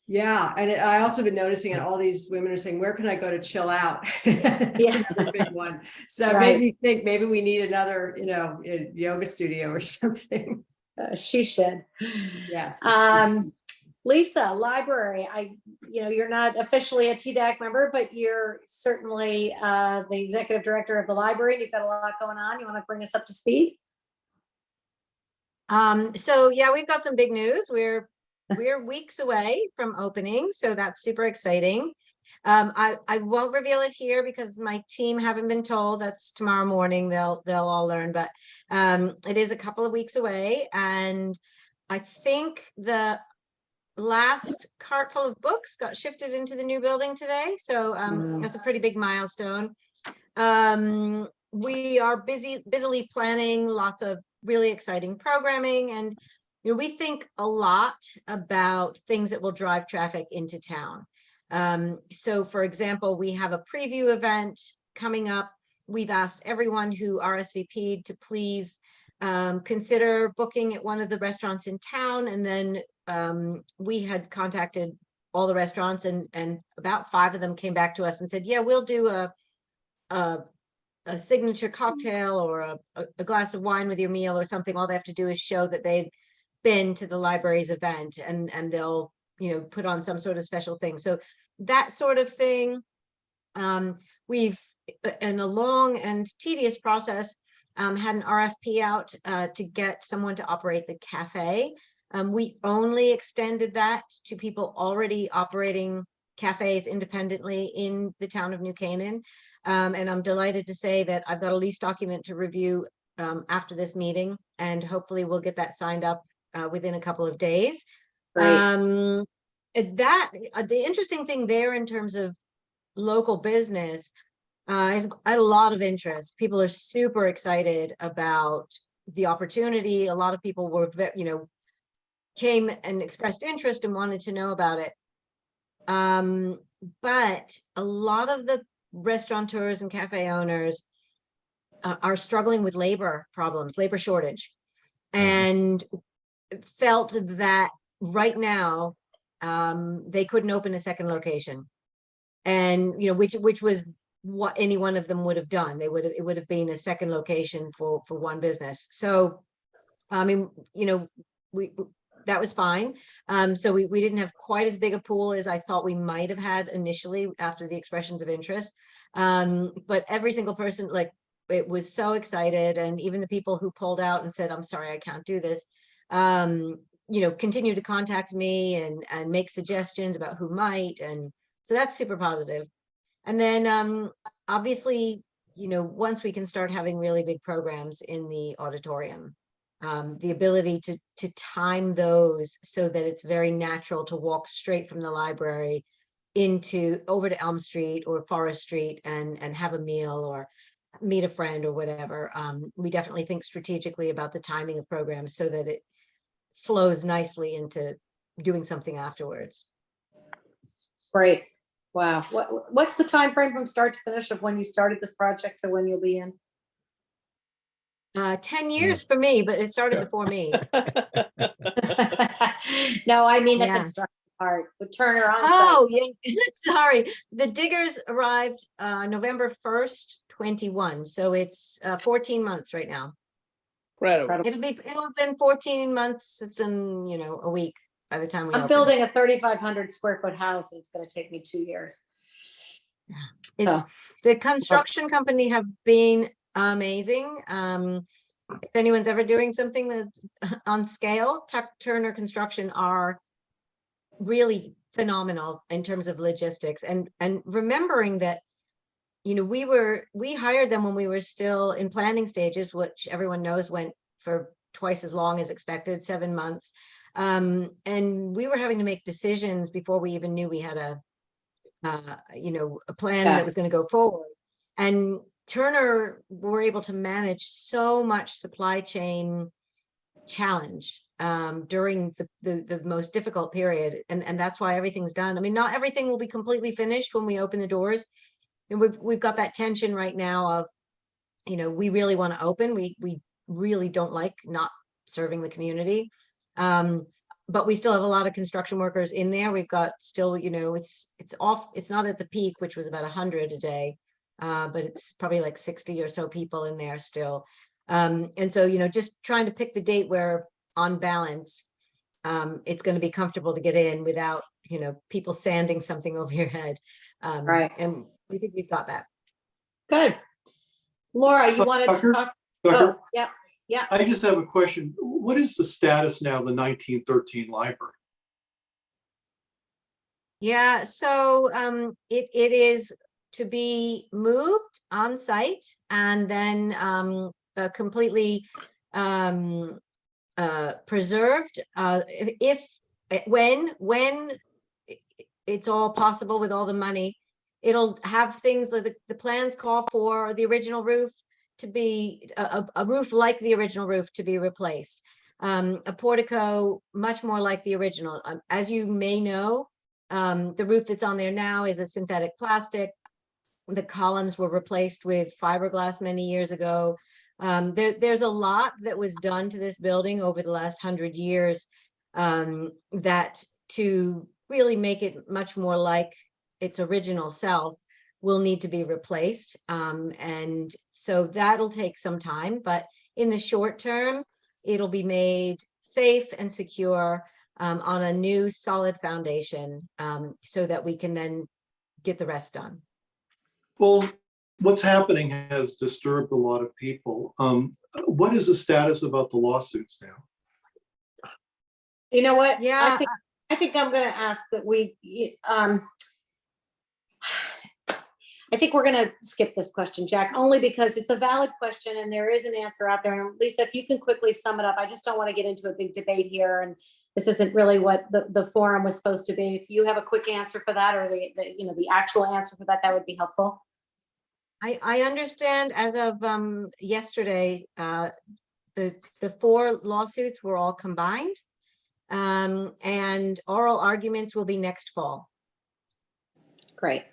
Yeah, and I also been noticing, and all these women are saying, where can I go to chill out? That's Yeah. another big one. So Right. maybe you think maybe we need another, a yoga studio or something. She should. Yes. Lisa, library, you're not officially a TDAC member, but you're certainly the executive director of the library, and you've got a lot going on. You want to bring us up to speed? So yeah, we've got some big news. We're weeks away from opening, so that's super exciting. I won't reveal it here because my team haven't been told. That's tomorrow morning. They'll all learn, but it is a couple of weeks away, and I think the last cart full of books got shifted into the new building today. So that's a pretty big milestone. We are busily planning lots of really exciting programming, and we think a lot about things that will drive traffic into town. So for example, we have a preview event coming up we've asked everyone who RSVP'd to please consider booking at one of the restaurants in town. And then we had contacted all the restaurants, and about 5 of them came back to us and said, yeah, we'll do a signature cocktail or a glass of wine with your meal or something. All they have to do is show that they've been to the library's event, and they'll, you know, put on some sort of special thing. So that sort of thing. We've, in a long and tedious process, had an RFP out to get someone to operate the cafe. We only extended that to people already operating cafes independently in the town of New Canaan. And I'm delighted to say that I've got a lease document to review after this meeting, and hopefully we'll get that signed up within a couple of days. The interesting thing there in terms of local business, I had a lot of interest. People are super excited about the opportunity. A lot of people were, you know, came and expressed interest and wanted to know about it. But a lot of the restaurateurs and cafe owners are struggling with labor problems, labor shortage, and felt that right now they couldn't open a second location. And, you know, which was what any one of them would have done. It would have been a second location for one business. So, I mean, you know, that was fine. So we didn't have quite as big a pool as I thought we might have had initially after the expressions of interest. But every single person, like, it was so excited. And even the people who pulled out and said, I'm sorry, I can't do this, you know, continue to contact me and make suggestions about who might. And so that's super positive. And then obviously, you know, once we can start having really big programs in the auditorium, the ability to time those so that it's very natural to walk straight from the library over to Elm Street or Forest Street and have a meal or meet a friend or whatever. We definitely think strategically about the timing of programs so that it flows nicely into doing something afterwards. Great. Wow. What's the time frame from start to finish of when you started this project to when you'll be in? 10 years for me, but it started Yeah. before me. No, I mean the Yeah. construction part, the Turner on Oh, yeah. Sorry. The diggers arrived November 1st, 21. So it's 14 months right now. Incredible. It'll have been 14 months, just in, you know, a week by the time we I'm open. building a 3,500 square foot house. And it's going to take me 2 years. It's the construction company have been amazing. If anyone's ever doing something that on scale, Tuck Turner Construction are really phenomenal in terms of logistics, and remembering that, you know, we hired them when we were still in planning stages, which everyone knows went for twice as long as expected, 7 months. And we were having to make decisions before we even knew we had a plan that was going to go forward. And Turner were able to manage so much supply chain challenge during the most difficult period. And that's why everything's done. I mean, not everything will be completely finished when we open the doors. And we've got that tension right now of, you know, we really want to open. We really don't like not serving the community. But we still have a lot of construction workers in there. We've got still, you know, it's not at the peak, which was about 100 a day, but it's probably like 60 or so people in there still. And so, you know, just trying to pick the date where on balance, it's going to be comfortable to get in without, you know, people sanding something over your head. Right. And we think we've got that. Good. Laura, you wanted to Tucker? talk? Tucker, Oh, yeah. Yeah. I just have a question. What is the status now of the 1913 library? Yeah, so it is to be moved on site and then completely preserved when it's all possible with all the money. It'll have things like the plans call for the original roof to be a roof like the original roof to be replaced. A portico much more like the original. As you may know, the roof that's on there now is a synthetic plastic. the columns were replaced with fiberglass many years ago. There's a lot that was done to this building over the last 100 years that to really make it much more like its original self will need to be replaced. And so that'll take some time, but in the short term, it'll be made safe and secure on a new solid foundation so that we can then get the rest done. Well, what's happening has disturbed a lot of people. What is the status about the lawsuits now? You know what? Yeah, I think I'm gonna ask that I think we're gonna skip this question, Jack, only because it's a valid question and there is an answer out there. And Lisa, if you can quickly sum it up, I just don't want to get into a big debate here. And this isn't really what the forum was supposed to be. If you have a quick answer for that or the actual answer for that, that would be helpful. I understand as of yesterday, the 4 lawsuits were all combined. And oral arguments will be next fall. Great.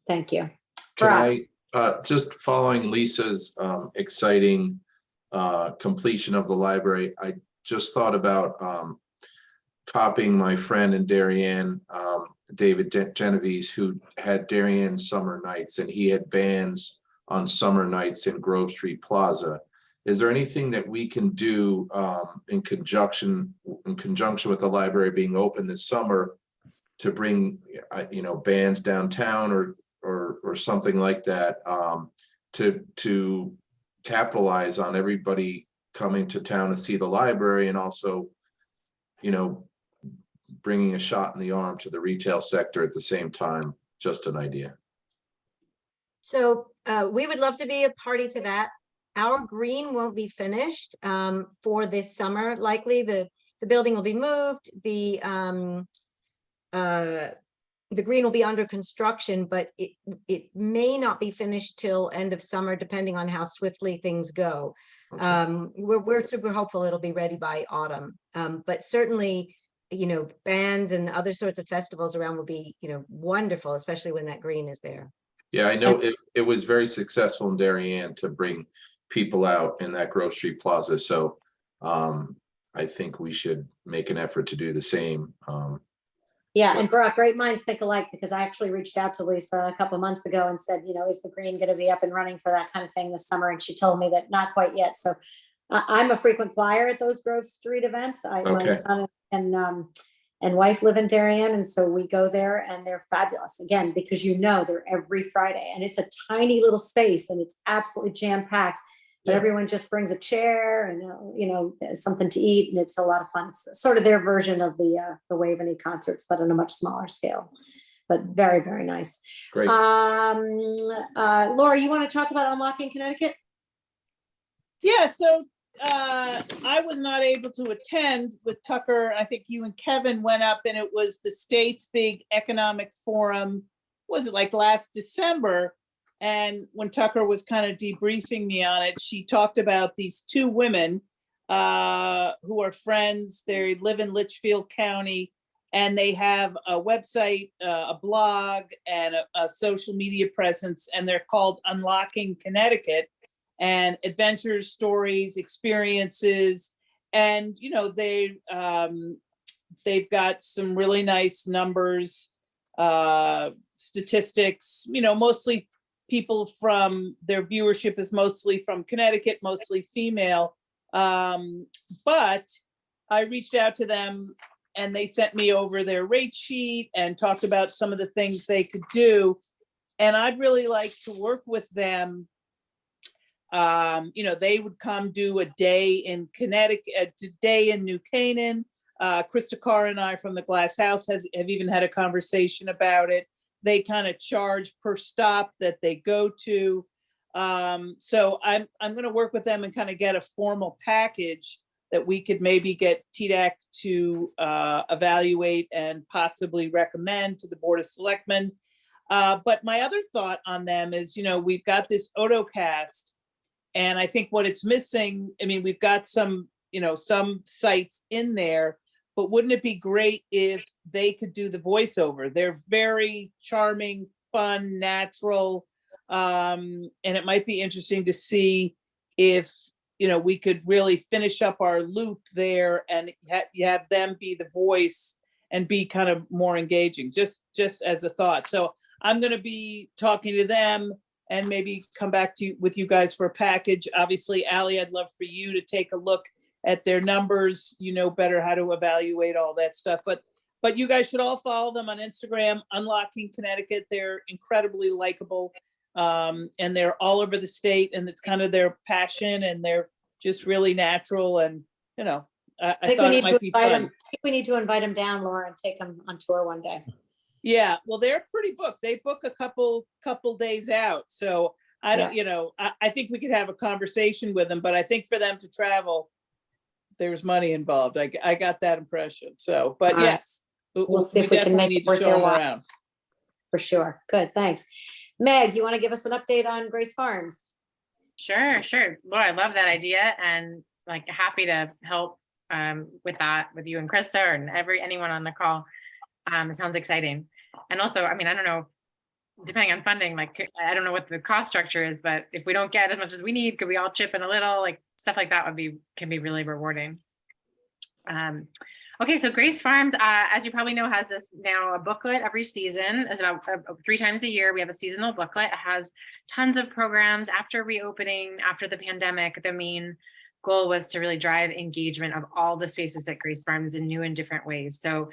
Thank you. Can I, just following Lisa's exciting completion of the library, I just thought about copying my friend in Darien, David Genovese, who had Darien Summer Nights, and he had bands on summer nights in Grove Street Plaza. Is there anything that we can do in conjunction with the library being open this summer to bring, bands downtown or something like that to capitalize on everybody coming to town to see the library, and also, bringing a shot in the arm to the retail sector at the same time? Just an idea. So we would love to be a party to that. Our green won't be finished for this summer. Likely the building will be moved. The green will be under construction, but it may not be finished till end of summer, depending on how swiftly things go. Okay. We're super hopeful it'll be ready by autumn. But certainly, bands and other sorts of festivals around will be, wonderful, especially when that green is there. Yeah, I know it was very successful in Darien to bring people out in that Grove Street Plaza. So I think we should make an effort to do the same. Yeah, and Brock, great minds think alike, because I actually reached out to Lisa a couple months ago and said, is the green going to be up and running for that kind of thing this summer? And she told me that not quite yet. So I'm a frequent flyer at those Grove Street events. My Okay. son and wife live in Darien, and so we go there, and they're fabulous. Again, because they're every Friday, and it's a tiny little space, and it's absolutely jam packed. But Yeah. everyone just brings a chair and something to eat, and it's a lot of fun. It's sort of their version of the Waveney concerts, but on a much smaller scale. But very, very nice. Great. Laura, you want to talk about Unlocking Connecticut? Yeah, so I was not able to attend with Tucker. I think you and Kevin went up, and it was the state's big economic forum. Was it like last December? And when Tucker was kind of debriefing me on it, she talked about these 2 women who are friends. They live in Litchfield County, and they have a website, a blog, and a social media presence, and they're called Unlocking Connecticut. And adventures, stories, experiences, and they've got some really nice numbers, statistics. Mostly people from their viewership is mostly from Connecticut, mostly female. But I reached out to them, and they sent me over their rate sheet and talked about some of the things they could do. And I'd really like to work with them. They would come do a day in Connecticut, a day in New Canaan. Krista Carr and I from the Glass House have even had a conversation about it. They kind of charge per stop that they go to. So I'm going to work with them and kind of get a formal package that we could maybe get TDAC to evaluate and possibly recommend to the Board of Selectmen. But my other thought on them is, we've got this Otocast. And I think what it's missing, we've got some sites in there, but wouldn't it be great if they could do the voiceover? They're very charming, fun, natural. And it might be interesting to see if, we could really finish up our loop there and have them be the voice and be kind of more engaging, just as a thought. So I'm going to be talking to them and maybe come back with you guys for a package. Obviously, Ally, I'd love for you to take a look at their numbers, better how to evaluate all that stuff. But you guys should all follow them on Instagram, Unlocking Connecticut. They're incredibly likable. And they're all over the state, and it's kind of their passion, and they're just really natural. And, I I think we thought it need to might be invite fun. them. I think we need to invite them down, Laura, and take them on tour one day. Yeah, well, they're pretty booked. They book a couple days out. So I don't, I think we could have a conversation with them, but I think for them to travel, there's money involved. I got that impression. So, but All right. yes. We'll see if we can definitely make it need to worth show their them while. around. For sure. Good, thanks. Meg, you want to give us an update on Grace Farms? Sure. Laura, I love that idea and like happy to help with that with you and Krista and anyone on the call. It sounds exciting. And also, I don't know, depending on funding, like, I don't know what the cost structure is, but if we don't get as much as we need, could we all chip in a little, like stuff like that can be really rewarding. Okay, so Grace Farms, as you probably know, has this now a booklet every season. It's about 3 times a year. We have a seasonal booklet. It has tons of programs after reopening, after the pandemic. The main goal was to really drive engagement of all the spaces at Grace Farms in new and different ways. So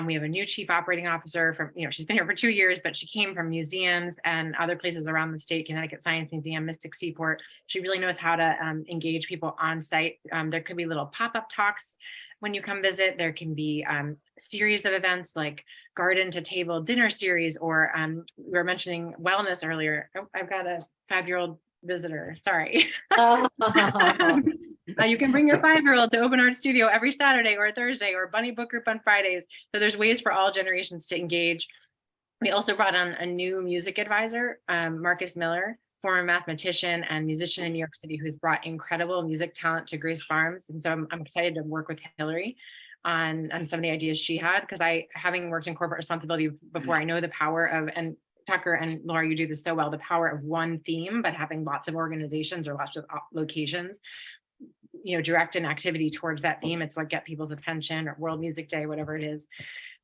we have a new chief operating officer from, she's been here for 2 years, but she came from museums and other places around the state, Connecticut Science Museum, Mystic Seaport. She really knows how to engage people on site. There could be little pop-up talks when you come visit. There can be series of events like garden to table dinner series, or we were mentioning wellness earlier. Oh, I've got a 5-year-old visitor, sorry. You can bring your 5-year-old to Open Art Studio every Saturday or Thursday, or Bunny Book Group on Fridays. So there's ways for all generations to engage. We also brought on a new music advisor, Marcus Miller, former mathematician and musician in New York City, who's brought incredible music talent to Grace Farms. And so I'm excited to work with Hillary on some of the ideas she had, because having worked in corporate responsibility before, I know the power of, and Tucker and Laura, you do this so well, the power of one theme, but having lots of organizations or lots of locations, direct an activity towards that theme. It's what get people's attention, or World Music Day, whatever it is.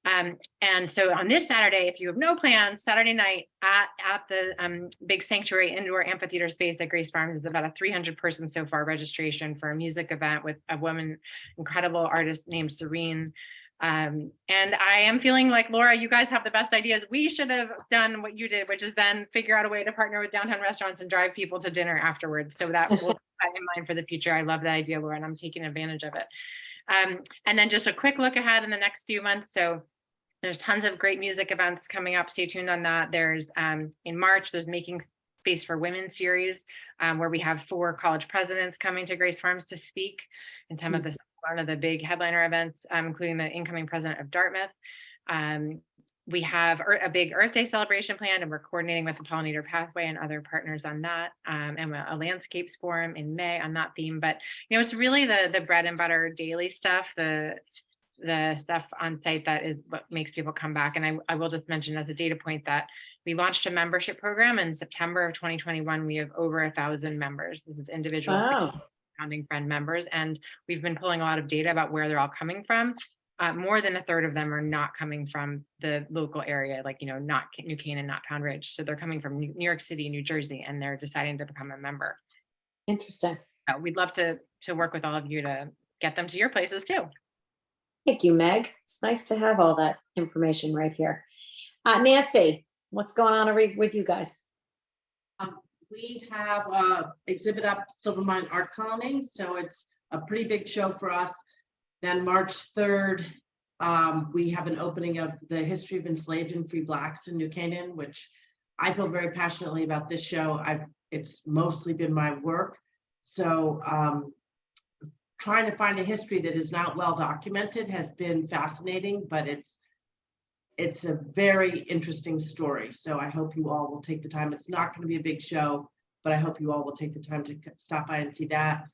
And so on this Saturday, if you have no plans, Saturday night at the big sanctuary indoor amphitheater space at Grace Farms is about a 300-person so far registration for a music event with a woman, incredible artist named Serene. And I am feeling like, Laura, you guys have the best ideas. We should have done what you did, which is then figure out a way to partner with downtown restaurants and drive people to dinner afterwards. So that will keep that in mind for the future. I love that idea, Laura, and I'm taking advantage of it. And then just a quick look ahead in the next few months. So there's tons of great music events coming up. Stay tuned on that. There's in March, there's Making Space for Women series, where we have 4 college presidents coming to Grace Farms to speak in some of one of the big headliner events, including the incoming president of Dartmouth. We have a big Earth Day celebration planned, and we're coordinating with the Pollinator Pathway and other partners on that, and a landscapes forum in May on that theme. But it's really the bread and butter daily stuff, the stuff on site that is what makes people come back. And I will just mention as a data point that we launched a membership program in September of 2021. We have over 1,000 members. This is individual founding friend members, and we've been pulling a lot of data about where they're all coming from. More than a third of them are not coming from the local area, like, not New Canaan, not Pound Ridge. So they're coming from New York City, New Jersey, and they're deciding to become a member. Interesting. We'd love to work with all of you to get them to your places too. Thank you, Meg. It's nice to have all that information right here. Nancy, what's going on with you guys? We have exhibit up Silver Mine Art Colony, so it's a pretty big show for us. Then March 3rd, we have an opening of the History of Enslaved and Free Blacks in New Canaan, which I feel very passionately about this show. It's mostly been my work. So trying to find a history that is not well documented has been fascinating, but it's a very interesting story. So I hope you all will take the time. It's not going to be a big show, but I hope you all will take the time to stop by and see that.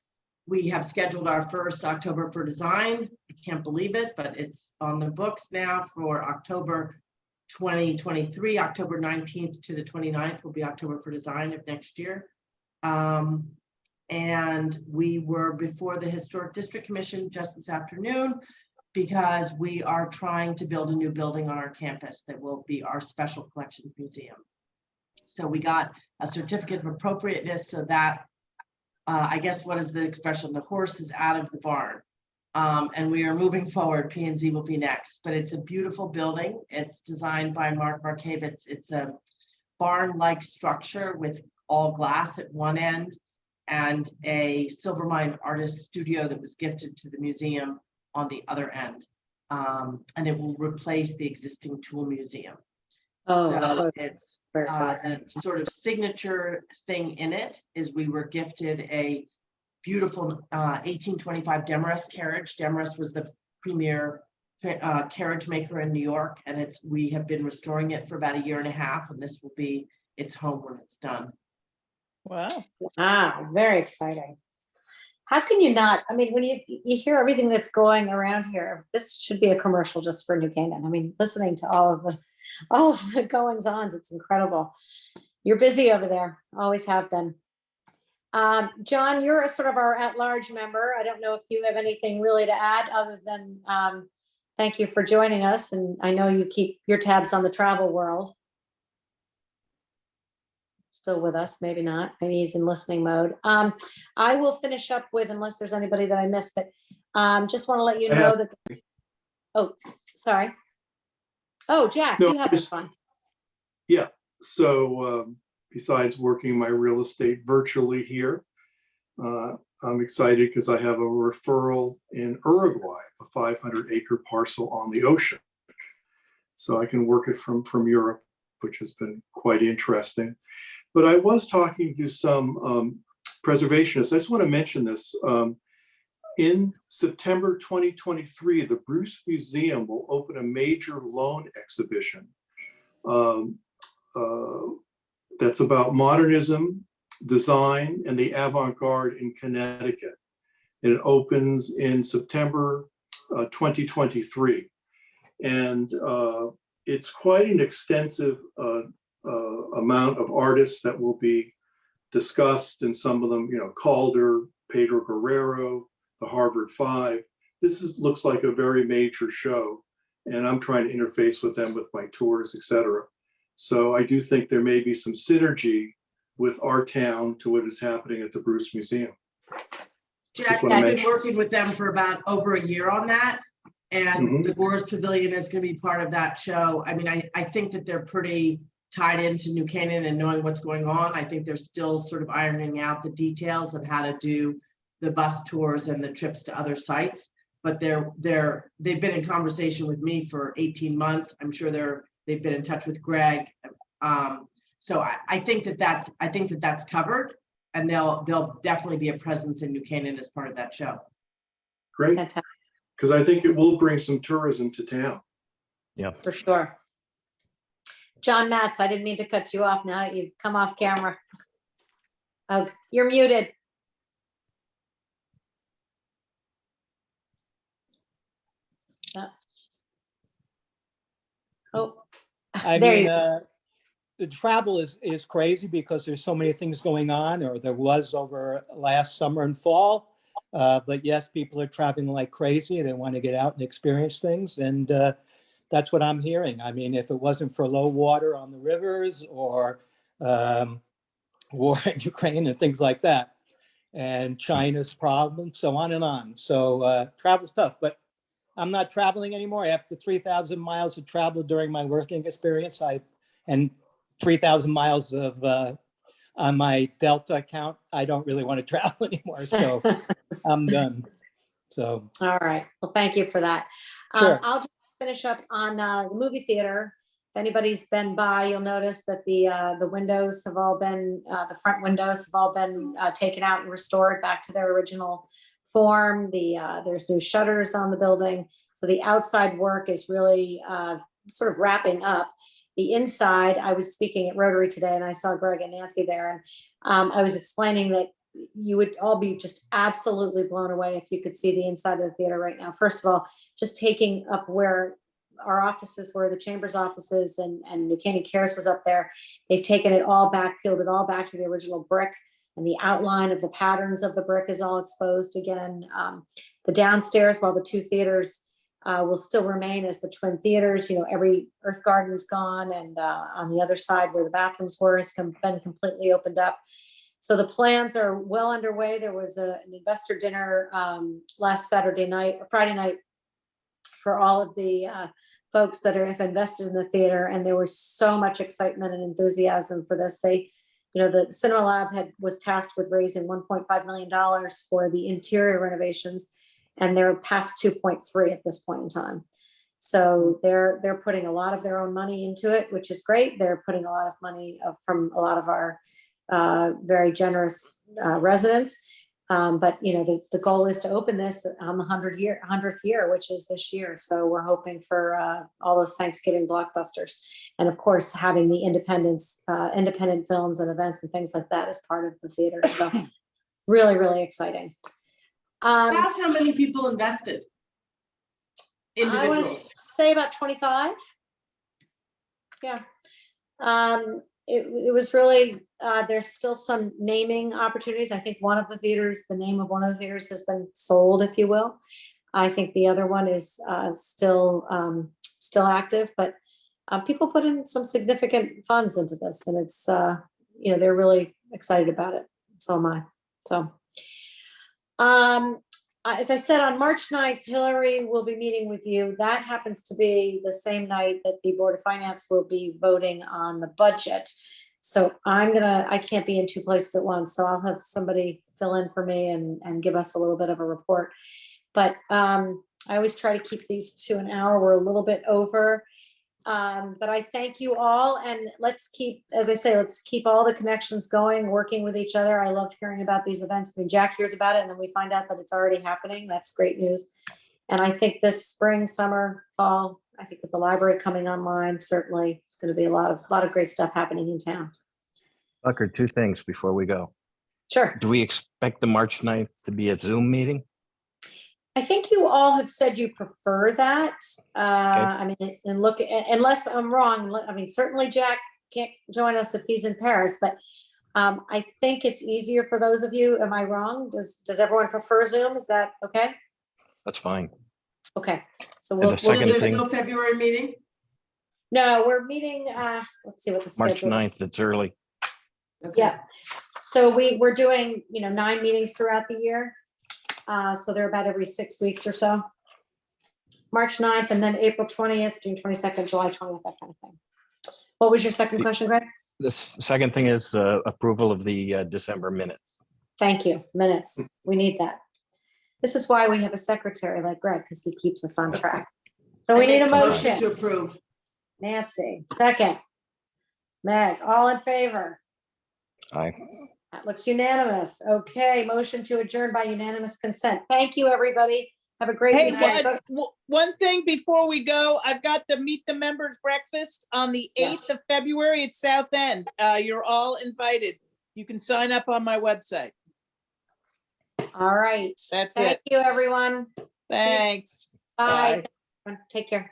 We have scheduled our first October for Design. I can't believe it, but it's on the books now for October 2023, October 19th to the 29th will be October for Design of next year. And we were before the Historic District Commission just this afternoon because we are trying to build a new building on our campus that will be our Special Collections Museum. So we got a certificate of appropriateness so that, I guess, what is the expression? The horse is out of the barn. And we are moving forward. P&Z will be next, but it's a beautiful building. It's designed by Mark Markavitz. It's a barn-like structure with all glass at one end and a Silvermine artist studio that was gifted to the museum on the other end. And it will replace the existing tool museum. Oh, So totally. it's Very cool. the sort of signature thing in it is we were gifted a beautiful 1825 Demarest carriage. Demarest was the premier carriage maker in New York, and we have been restoring it for about 1.5 years, and this will be its home when it's done. Wow. Wow, very exciting. How can you not, I mean, when you hear everything that's going around here, this should be a commercial just for New Canaan. I mean, listening to all of the goings ons, it's incredible. You're busy over there, always have been. John, you're a sort of our at-large member. I don't know if you have anything really to add other than thank you for joining us. And I know you keep your tabs on the travel world. Still with us, maybe not, maybe he's in listening mode. I will finish up with, unless there's anybody that I missed, but just want to let you know that, oh, sorry. Oh, Jack, No, you have this fun. Yeah, so besides working my real estate virtually here, I'm excited because I have a referral in Uruguay, a 500-acre parcel on the ocean. So I can work it from Europe, which has been quite interesting. But I was talking to some preservationists. I just want to mention this. In September 2023, the Bruce Museum will open a major loan exhibition that's about modernism, design, and the avant-garde in Connecticut. And it opens in September 2023. And it's quite an extensive amount of artists that will be discussed, and some of them, Calder, Pedro Guerrero, the Harvard Five. This looks like a very major show, and I'm trying to interface with them with my tours, etc. So I do think there may be some synergy with our town to what is happening at the Bruce Museum. Jack, wanna I've been mention- working with them for about over 1 year on that. And the Gores Pavilion is going to be part of that show. I mean, I think that they're pretty tied into New Canaan and knowing what's going on. I think they're still sort of ironing out the details of how to do the bus tours and the trips to other sites. But they've been in conversation with me for 18 months. I'm sure they've been in touch with Greg. So I think that's covered, and they'll definitely be a presence in New Canaan as part of that show. Great, Fantastic, because I think it will bring some tourism to town. for sure. John Matz, I didn't mean to cut you off now that you've come off camera. Oh, you're muted. Oh, I there mean, you the travel is crazy because there's so many things going on, or there was over last summer and fall. But yes, people are traveling like crazy and they want to get out and experience things. And that's what I'm hearing. I mean, if it wasn't for low water on the rivers or war in Ukraine and things like that, and China's problem, so on and on. So travel stuff, but I'm not traveling anymore. After 3,000 miles of travel during my working experience, and 3,000 miles of on my Delta account, I don't really want to travel anymore. So I'm done. So. All right. Well, thank you for that. Sure. I'll just finish up on the movie theater. If anybody's been by, you'll notice that the windows have all been, the front windows have all been taken out and restored back to their original form. There's new shutters on the building. So the outside work is really sort of wrapping up. The inside, I was speaking at Rotary today and I saw Greg and Nancy there. And I was explaining that you would all be just absolutely blown away if you could see the inside of the theater right now. First of all, just taking up where our offices where the chamber's offices and New Canaan Cares was up there. They've taken it all back, peeled it all back to the original brick, and the outline of the patterns of the brick is all exposed again. The downstairs, while the two theaters will still remain as the twin theaters, every earth garden's gone, and on the other side where the bathrooms were has been completely opened up. So the plans are well underway. There was an investor dinner last Friday night for all of the folks that have invested in the theater, and there was so much excitement and enthusiasm for this. The Cinema Lab was tasked with raising $1.5 million for the interior renovations, and they're past 2.3 at this point in time. So they're putting a lot of their own money into it, which is great. They're putting a lot of money from a lot of our very generous residents. But the goal is to open this on the 100th year, which is this year. So we're hoping for all those Thanksgiving blockbusters, and of course having the independent films and events and things like that as part of the theater. So really, really exciting. About how many people invested? I want to Individuals. say about 25. Yeah. It was really, there's still some naming opportunities. I think one of the theaters, the name of one of the theaters has been sold, if you will. I think the other one is still active, but people put in some significant funds into this, and it's, they're really excited about it. So am I. So, as I said, on March 9th, Hillary will be meeting with you. That happens to be the same night that the Board of Finance will be voting on the budget. So I can't be in two places at once. So I'll have somebody fill in for me and give us a little bit of a report. But I always try to keep these to an hour. We're a little bit over. But I thank you all, and let's keep all the connections going, working with each other. I love hearing about these events. I mean, Jack hears about it and then we find out that it's already happening. That's great news. And I think this spring, summer, fall, I think with the library coming online, certainly it's going to be a lot of great stuff happening in town. Tucker, two things before we go. Sure. Do we expect the March 9th to be a Zoom meeting? I think you all have said you prefer that. I mean, and look, unless I'm wrong, I mean, certainly Jack can't join us if he's in Paris, but I think it's easier for those of you. Am I wrong? Does everyone prefer Zoom? Is that okay? That's fine. Okay, so And we'll, the second There's thing- no February meeting? no, we're meeting, let's see what the March schedule. 9th, it's early. Okay. Yeah, so we're doing, 9 meetings throughout the year. So they're about every 6 weeks or so. March 9th, and then April 20th, June 22nd, July 20th, that kind of thing. What was your second question, Greg? The second thing is approval of the December minutes. Thank you. Minutes. We need that. This is why we have a secretary like Greg, because he keeps us on track. So we I need a make motion. To approve. Nancy, second. Meg, all in favor? Aye. That looks unanimous. Okay, motion to adjourn by unanimous consent. Thank you, everybody. Have a great Hey, weekend. one thing before we go, I've got the Meet the Members breakfast on the 8th of February at South End. You're all invited. You can sign up on my website. All right. That's Thank it. you, everyone. Thanks. Bye. Take care.